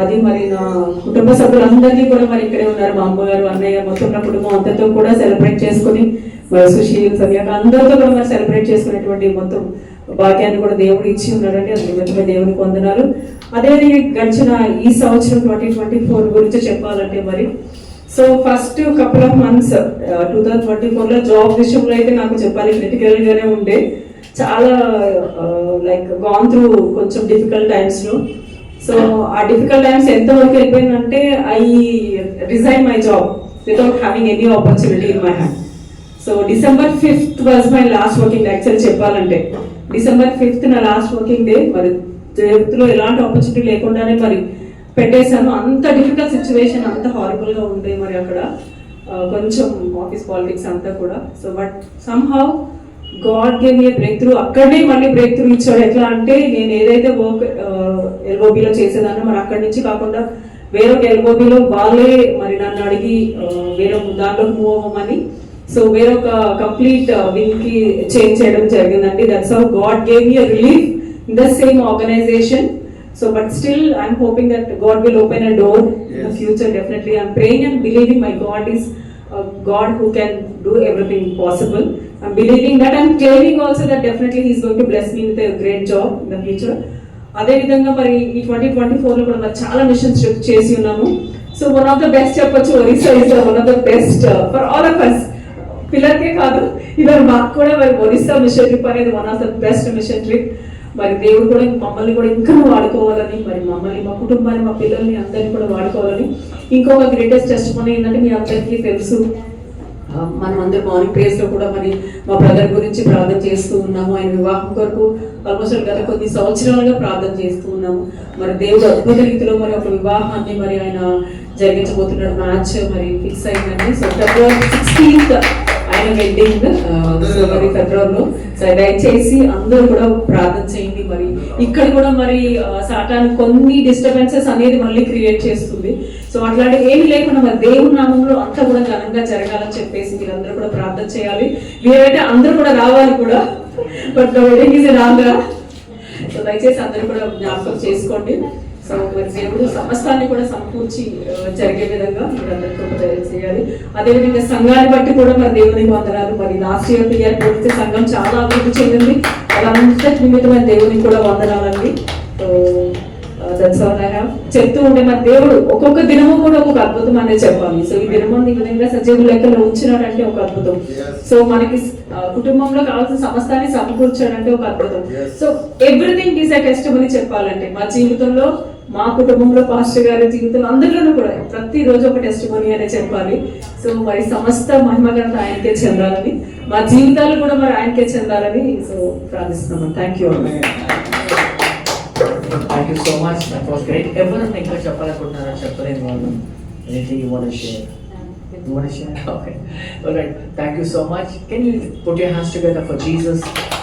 అది మరి నా కుటుంబ సభ్యులందరినీ కూడా మరి ఇక్కడే ఉన్నారు. మా అమ్మగారు, అన్నయ్య, మొత్తం నా కుటుంబం అంతతో కూడా సెలబ్రేట్ చేసుకుని మరి సుశీల్, సంధ్యాక అందరితో కూడా మరి సెలబ్రేట్ చేసుకునేటువంటి మొత్తం భాగ్యాన్ని కూడా దేవుడు ఇచ్చి ఉన్నాడండి. అది నిమిత్తమే దేవునికి వందనాలు. అదే గడిచిన ఈ సంవత్సరం 2024 గురించి చెప్పాలంటే మరి so first couple of months 2024లో జాబ్ విషయంలో అయితే నాకు చెప్పాలి క్రిటికల్ గానే ఉండే. చాలా లైక్ గాన్ త్రూ కొంచెం డిఫికల్ట్ టైమ్స్ లో. సో ఆ డిఫికల్ట్ టైమ్స్ ఎంతవరకు వెళ్ళిపోయిందంటే I resign my job without having any opportunity in my hand. So December 5th was my last working day. Actually చెప్పాలంటే December 5th నా లాస్ట్ వర్కింగ్ డే. మరి జీవితంలో ఎలాంటి ఆపర్చునిటీ లేకుండానే మరి పెట్టేశాను. అంత డిఫికల్ట్ సిచ్యువేషన్, అంత హారబుల్ గా ఉండే మరి అక్కడ కొంచెం ఆఫీస్ పాలిటిక్స్ అంతా కూడా. So but somehow God gave me break through. అక్కడనే మళ్ళీ బ్రేక్ త్రూ ఇచ్చాడు. ఎట్లా అంటే నేను ఏదైతే వర్క్ ఎల్ఓబిలో చేసేదానో మరి అక్కడి నుంచి కాకుండా వేరొక ఎల్ఓబిలో వాళ్ళే మరి నన్ను అడిగి వేరొక దాంట్లోకి మూవ్ అవ్వమని సో వేరొక కంప్లీట్ వింగ్ కి చేంజ్ చేయడం జరిగిందండి. That's how God gave me relief in the same organization. So but still I'm hoping that God will open a door in the future. Definitely I'm praying and believing my God is a God who can do everything possible. I'm believing that. I'm claiming also that definitely he's going to bless me with a great job in the future. అదే విధంగా మరి ఈ 2024లో కూడా మరి చాలా missions చేసి ఉన్నాము. So one of the best చెప్పొచ్చు, Orissa is one of the best for all of us. పిల్లలకే కాదు, ఇవాళ మాకు కూడా మరి ఒరిస్సా మిషన్ ట్రిప్ అనేది one of the best mission trip. మరి దేవుడు కూడా మమ్మల్ని కూడా ఇంకా వాడుకోవాలని, మరి మమ్మల్ని, మా కుటుంబాన్ని, మా పిల్లల్ని అందరినీ కూడా వాడుకోవాలని. ఇంకొక గ్రేటెస్ట్ టెస్టిమనీ ఏంటంటే మీ అందరికీ తెలుసు, మనం అందరు మార్నింగ్ ప్రేయర్స్ లో కూడా మరి మా బ్రదర్ గురించి ప్రార్థన చేస్తూ ఉన్నాము. ఆయన వివాహం కొరకు ఆల్మోస్ట్ గత కొన్ని సంవత్సరాలుగా ప్రార్థన చేస్తూ ఉన్నాము. మరి దేవుడు అద్భుత రీతిలో మరి ఒక వివాహాన్ని మరి ఆయన జరిగించబోతున్నాడు. మ్యాచ్ మరి ఫిక్స్ అయిందండి. సో February 16th ఆయన వెడ్డింగ్ ఫిబ్రవరిలో. సో దయచేసి అందరూ కూడా ప్రార్థన చేయండి. మరి ఇక్కడ కూడా మరి సాటాను కొన్ని డిస్టర్బెన్సెస్ అనేది మళ్ళీ క్రియేట్ చేస్తుంది. సో అట్లాంటి ఏమి లేకుండా మరి దేవుని నామంలో అంతా కూడా ఘనంగా జరగాలని చెప్పేసి మీరందరూ కూడా ప్రార్థన చేయాలి. వీరైతే అందరూ కూడా రావాలి కూడా, but the wedding is in Andhra. So దయచేసి అందరూ కూడా జ్ఞాపకం చేసుకోండి. సో మరి దేవుడు సమస్తాన్ని కూడా సమకూర్చి జరిగే విధంగా మీరందరికీ కూడా చేయాలి. అదేవిధంగా సంఘాన్ని బట్టి కూడా మరి దేవునికి వందనాలు. మరి లాస్ట్ ఇయర్ పూర్తి సంఘం చాలా అభివృద్ధి చెందింది. వాళ్ళంతటి నిమిత్తమైన దేవునికి కూడా వందనాలండి. So that's all I have. చెప్తూ ఉంటే మరి దేవుడు ఒక్కొక్క దినము కూడా ఒక్కొక్క అద్భుతం అనేది చెప్పాలి. సో ఈ దినము ఈ విధంగా సజీవ లెక్కలో ఉంచినాడంటే ఒక అద్భుతం. సో మనకి కుటుంబంలో కావాల్సిన సమస్తాన్ని సమకూర్చాడంటే ఒక అద్భుతం. So everything is a testimony చెప్పాలంటే మా జీవితంలో, మా కుటుంబంలో, పాస్టర్ గారి జీవితంలో అందరిలోనూ కూడా ప్రతిరోజు ఒక టెస్టిమనీ అనే చెప్పాలి. సో మరి సమస్త మహిమ ఘనత ఆయనకే చెందాలని, మా జీవితాలు కూడా మరి ఆయనకే చెందాలని సో ప్రార్థిస్తున్నాము. Thank you. Thank you so much. That was great. ఎవరైనా ఇంకా చెప్పాలనుకుంటున్నారా? చెప్పలేని వాళ్ళు anything you want to share? You want to share? Okay. All right. Thank you so much. Can you put your hands together for Jesus?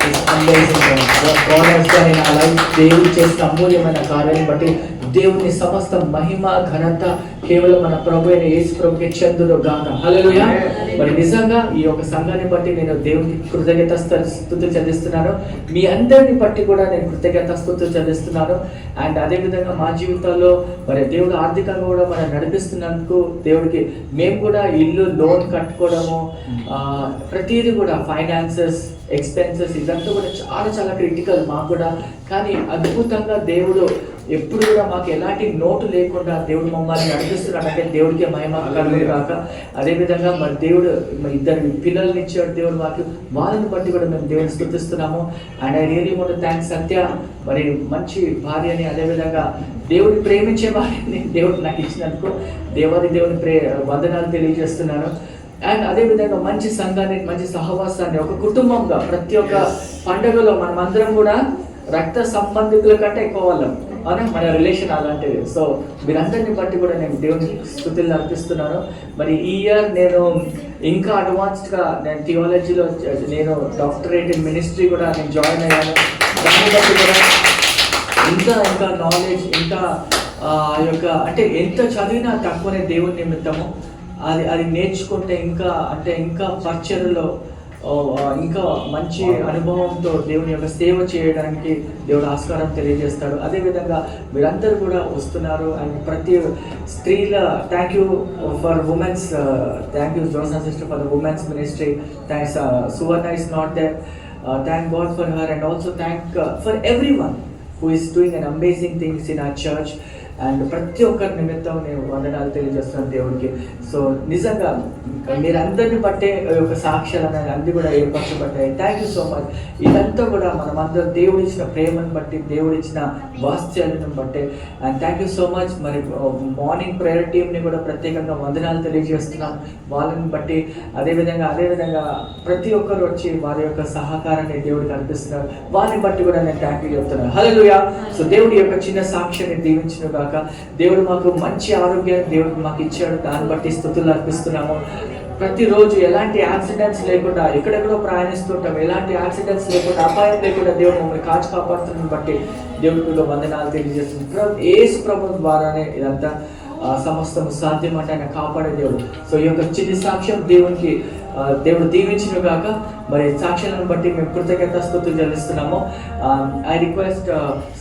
It's amazing what God has done in our life. దేవుడు చేసిన అమూల్యమైన కార్యాలను బట్టి దేవుని సమస్త మహిమ ఘనత కేవలం మన ప్రభు అయిన యేసు ప్రభుకి చెందును గాక. హల్లెలూయా. మరి నిజంగా ఈ యొక్క సంఘాన్ని బట్టి నేను దేవునికి కృతజ్ఞతాస్తుతులు చెల్లిస్తున్నాను. మీ అందరిని బట్టి కూడా నేను కృతజ్ఞతాస్తుతులు చెల్లిస్తున్నాను. అండ్ అదే విధంగా మా జీవితాల్లో మరి దేవుడు ఆర్థికంగా కూడా మనం నడిపిస్తున్నందుకు దేవుడికి, మేము కూడా ఇల్లు లోన్ కట్టుకోవడము, ప్రతిదీ కూడా ఫైనాన్సెస్, ఎక్స్పెన్సెస్ ఇదంతా కూడా చాలా చాలా క్రిటికల్ మాకు కూడా. కానీ అద్భుతంగా దేవుడు ఎప్పుడు కూడా మాకు ఎలాంటి నోటు లేకుండా దేవుడు మమ్మల్ని నడిపిస్తున్నాడు. అంటే దేవుడికి మహిమ కలుగును గాక. అదేవిధంగా మరి దేవుడు ఇద్దరు పిల్లల్ని ఇచ్చాడు దేవుడు మాకు. వాళ్ళని బట్టి కూడా మేము దేవుడిని స్తుతిస్తున్నాము. And I really want to thank Satya, మరి మంచి భార్యని, అదేవిధంగా దేవుడిని ప్రేమించే భార్యని దేవుడు నాకు ఇచ్చినందుకు దేవుని వందనాలు తెలియజేస్తున్నాను. అండ్ అదేవిధంగా మంచి సంఘాన్ని, మంచి సహవాసాన్ని, ఒక కుటుంబంగా ప్రతి ఒక్క పండుగలో మనం అందరం కూడా రక్త సంబంధికుల కంటే ఎక్కువ వాళ్ళం అవునా, మన రిలేషన్ అలాంటిది. సో మీరందరిని బట్టి కూడా నేను దేవుని స్తుతులు అర్పిస్తున్నాను. మరి ఈ ఇయర్ నేను ఇంకా అడ్వాన్స్డ్గా నేను థియాలజీలో నేను డాక్టరేట్ ఇన్ మినిస్ట్రీ కూడా నేను జాయిన్ అయ్యాను. దాన్ని బట్టి కూడా ఇంకా నాలెడ్జ్, ఇంకా యొక్క అంటే ఎంత చదివినా తక్కువనే దేవుని నిమిత్తము. అది నేర్చుకుంటే ఇంకా పరిచర్యలో ఇంకా మంచి అనుభవంతో దేవుని యొక్క సేవ చేయడానికి దేవుడు ఆస్కారం తెలియజేస్తాడు. అదేవిధంగా మీరందరూ కూడా వస్తున్నారు. అండ్ ప్రతి స్త్రీల thank you for women's, thank you Josa sister for the women's ministry. Thanks Suvarna is not there. Thank God for her and also thank for everyone who is doing an amazing things in our church. And ప్రతి ఒక్కరి నిమిత్తం నేను వందనాలు తెలియజేస్తున్నాను దేవుడికి. So నిజంగా మీరందరిని బట్టే ఒక సాక్ష్యాలు అనేది అన్ని కూడా ఏర్పరచబడ్డాయి. Thank you so much. ఇదంతా కూడా మనమందరం దేవుడు ఇచ్చిన ప్రేమను బట్టి, దేవుడు ఇచ్చిన వాత్సల్యం బట్టే. And thank you so much. మరి మార్నింగ్ ప్రేయర్ టీమ్ని కూడా ప్రత్యేకంగా వందనాలు తెలియజేస్తున్నాను వాళ్ళని బట్టి. అదేవిధంగా ప్రతి ఒక్కరు వచ్చి వారి యొక్క సహకారాన్ని దేవుడికి అర్పిస్తున్నారు. వారిని బట్టి కూడా నేను థ్యాంక్ యూ చెప్తున్నాను. హల్లెలూయా. సో దేవుడి యొక్క చిన్న సాక్ష్యాన్ని దీవించిన దేవుడు మాకు మంచి ఆరోగ్యాన్ని దేవుడు మాకు ఇచ్చాడు. దాన్ని బట్టి స్తుతులు అర్పిస్తున్నాము. ప్రతిరోజు ఎలాంటి యాక్సిడెంట్స్ లేకుండా ఎక్కడెక్కడో ప్రయాణిస్తుంటాం, ఎలాంటి యాక్సిడెంట్స్ లేకుండా, అపాయం లేకుండా దేవుడు మమ్మల్ని కాపాడుతున్న బట్టి దేవుడికి వందనాలు తెలియజేస్తున్నాం. యేసు ప్రభువు ద్వారానే ఇదంతా సమస్తం సాధ్యం అంటే ఆయన కాపాడే దేవుడు. సో ఈ యొక్క చిన్న సాక్ష్యం దేవుడు దీవించిన గాక. మరి సాక్ష్యాలను బట్టి మేము కృతజ్ఞతాస్తుతులు చెల్లిస్తున్నాము. ఐ రిక్వెస్ట్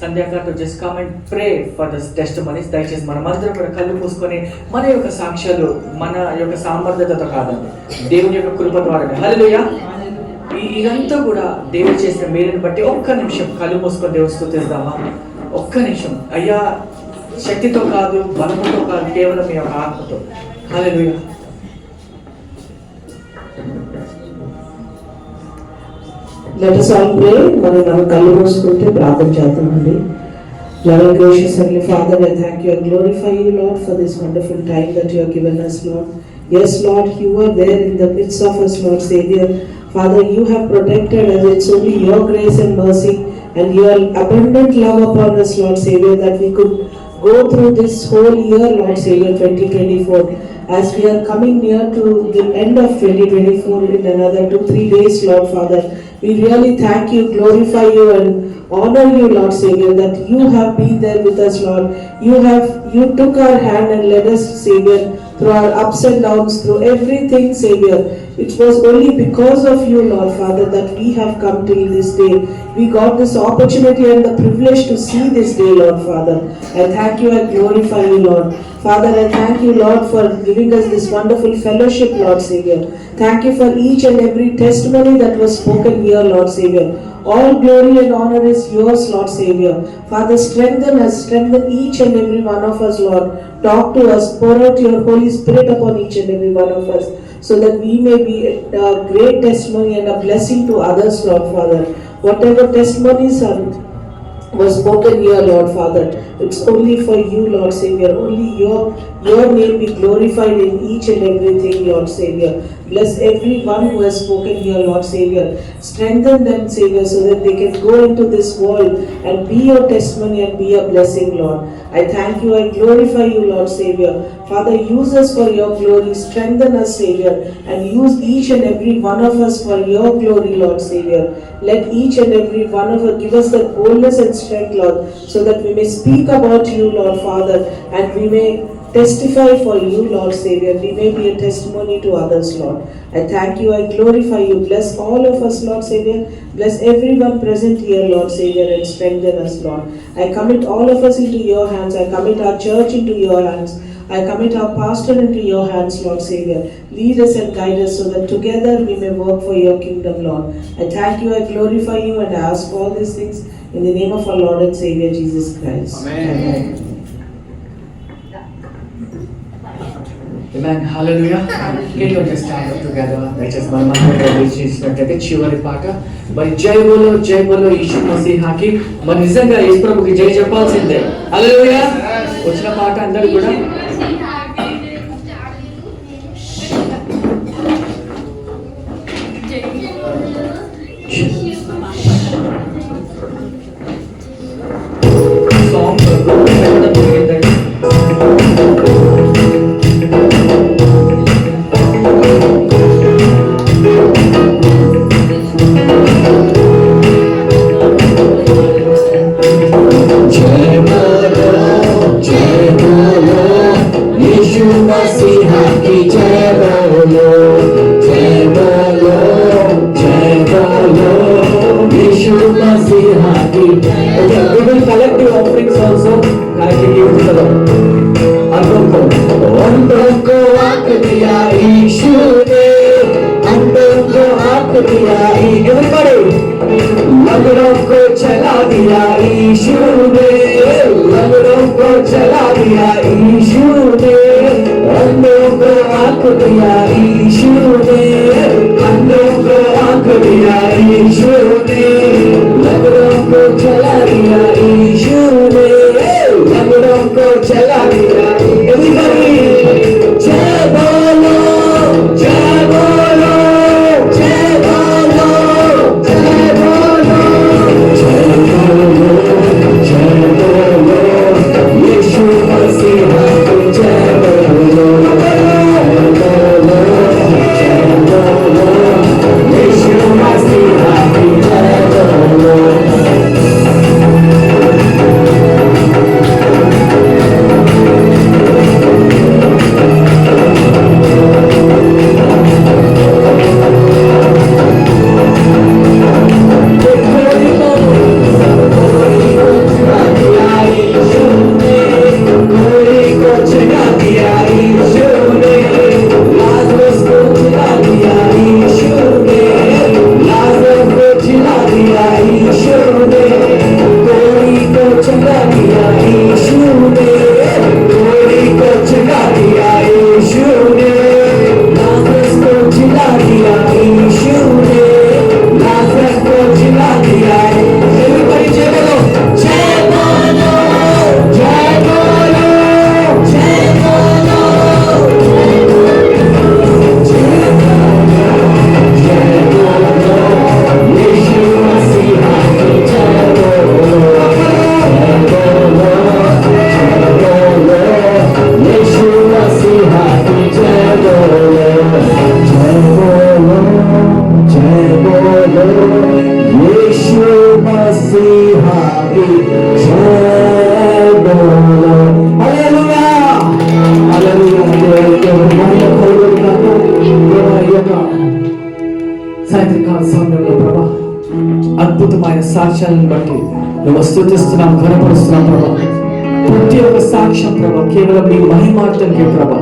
సంధ్యా గారు to just come and pray for this testimonies. దయచేసి మనమందరం కూడా కళ్ళు మూసుకొని మన యొక్క సాక్ష్యాలు మన యొక్క సామర్థ్యతతో కాదండి, దేవుని యొక్క కృప ద్వారానే. హల్లెలూయా. ఇదంతా కూడా దేవుడు చేసిన మేలుని బట్టి ఒక్క నిమిషం కళ్ళు మూసుకొని దేవుడు స్తుతిద్దామా? ఒక్క నిమిషం. అయ్యా, శక్తితో కాదు, బలముతో కాదు, కేవలం మీ యొక్క ఆత్మతో. హల్లెలూయా. Let us all pray. మనం కళ్ళు మూసుకుంటే ప్రార్థన చేద్దామండి. Loving gracious Heavenly Father, I thank you and glorify you, Lord, for this wonderful time that you have given us, Lord. Yes, Lord, you are there in the midst of us, Lord Savior. Father, you have protected us. It's only your grace and mercy and your abundant love upon us, Lord Savior, that we could go through this whole year, Lord Savior, 2024. As we are coming near to the end of 2024 in another 2-3 days, Lord Father, we really thank you, glorify you and honor you, Lord Savior, that you have been there with us, Lord. You took our hand and led us, Savior, through our ups and downs, through everything, Savior. It was only because of you, Lord Father, that we have come till this day. We got this opportunity and the privilege to see this day, Lord Father. I thank you, I glorify you, Lord. Father, I thank you, Lord, for giving us this wonderful fellowship, Lord Savior. Thank you for each and every testimony that was spoken here, Lord Savior. All glory and honor is yours, Lord Savior. Father, strengthen us, strengthen each and every one of us, Lord. Talk to us, pour out your Holy Spirit upon each and every one of us, so that we may be a great testimony and a blessing to others, Lord Father. Whatever testimonies was spoken here, Lord Father, it's only for you, Lord Savior. Only your name be glorified in each and everything, Lord Savior. Bless everyone who has spoken here, Lord Savior. Strengthen them, Savior, so that they can go into this world and be your testimony and be a blessing, Lord. I thank you, I glorify you, Lord Savior. Father, use us for your glory. Strengthen us, Savior, and use each and every one of us for your glory, Lord Savior. Let each and every one of us give us that boldness and strength, Lord, so that we may speak about you, Lord Father, and we may testify for you, Lord Savior. We may be a testimony to others, Lord. I thank you, I glorify you. Bless all of us, Lord Savior. Bless everyone present here, Lord Savior, and strengthen us, Lord. I commit all of us into your hands. I commit our church into your hands. I commit our pastor into your hands, Lord Savior. Lead us and guide us so that together we may work for your kingdom, Lord. I thank you, I glorify you, and I ask all these things in the name of our Lord and Savior, Jesus Christ. Amen. Amen. Hallelujah. Can you just stand up together? దయచేసి మన మధ్యలో చేసినట్లయితే చివరి పాట మరి జై బోలో యేసు మసీహాకి మరి నిజంగా యేసు ప్రభుకి జై చెప్పాల్సిందే. హల్లెలూయా. వచ్చిన పాట అందరూ కూడా సాంగ్ పెట్టడం జరిగిందండి. Collect the offerings also. अंतों को आँख दिया यीशु ने, अंतों को आँख दिया everybody, लंगड़ों को चला दिया यीशु ने, लंगड़ों को चला दिया यीशु ने, अंधों को आँख दिया यीशु ने, अंधों को आँख दिया यीशु ने, लंगड़ों को चला दिया यीशु ने, लंगड़ों को चला दिया। Everybody, जय बोलो, जय बोलो, जय बोलो, जय बोलो, जय बोलो, जय बोलो, यीशु मसीह को जय बोलो, जय बोलो, यीशु मसीह की जय बोलो। जय बोलो यीशु मसीहा की जय बोलो हालेलुया సాయంత్రకాల సమయంలో ప్రభా అద్భుతమైన సాక్ష్యాలను బట్టి నువ్వు స్తుతిస్తున్నాం, ఘనపరుస్తున్నాం ప్రభా. ప్రతి ఒక్క సాక్ష్యం ప్రభా కేవలం మీ మహిమార్థంకే ప్రభా.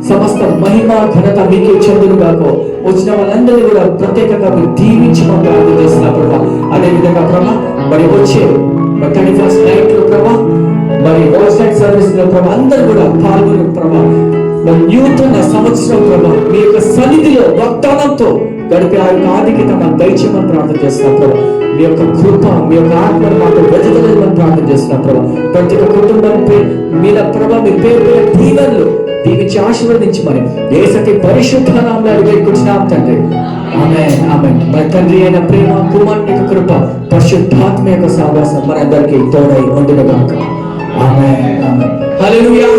సమస్త మహిమ ఘనత మీకే చెందునుగాకో. వచ్చిన వాళ్ళందరినీ కూడా ప్రత్యేకంగా మీరు దీవించమని ప్రార్థన చేస్తున్నా ప్రభా. అదే విధంగా ప్రభా మరి వచ్చే 31st నైట్ లో ప్రభా మరి వాయిస్ నైట్ సర్వీస్ లో ప్రభా అందరూ కూడా పాల్గొని ప్రభా నూతన సంవత్సరం ప్రభా మీ యొక్క సన్నిధిలో వాగ్దానంతో గడిపే ఆ యొక్క ఆధిక్యత మాకు దయచేయమని ప్రార్థన చేస్తున్నాం ప్రభా. మీ యొక్క కృప మీ యొక్క ఆత్మను మాకు వెతకలేమని ప్రార్థన చేస్తున్నాం ప్రభా. ప్రతి ఒక్క కుటుంబంపై మీద ప్రభా మీ పేరు పేరు దీవెనలు దీవించి ఆశీర్వదించి మరి యేసకి పరిశుద్ధ నామములో వేడుకుంటున్నాం తండ్రి. ఆమేన్ ఆమేన్. మన తండ్రి అయిన ప్రేమ, కుమారుని యొక్క కృప, పరిశుద్ధాత్మ యొక్క సహవాసం మనందరికీ తోడై ఉండును గాక. ఆమేన్ ఆమేన్. హల్లెలూయా.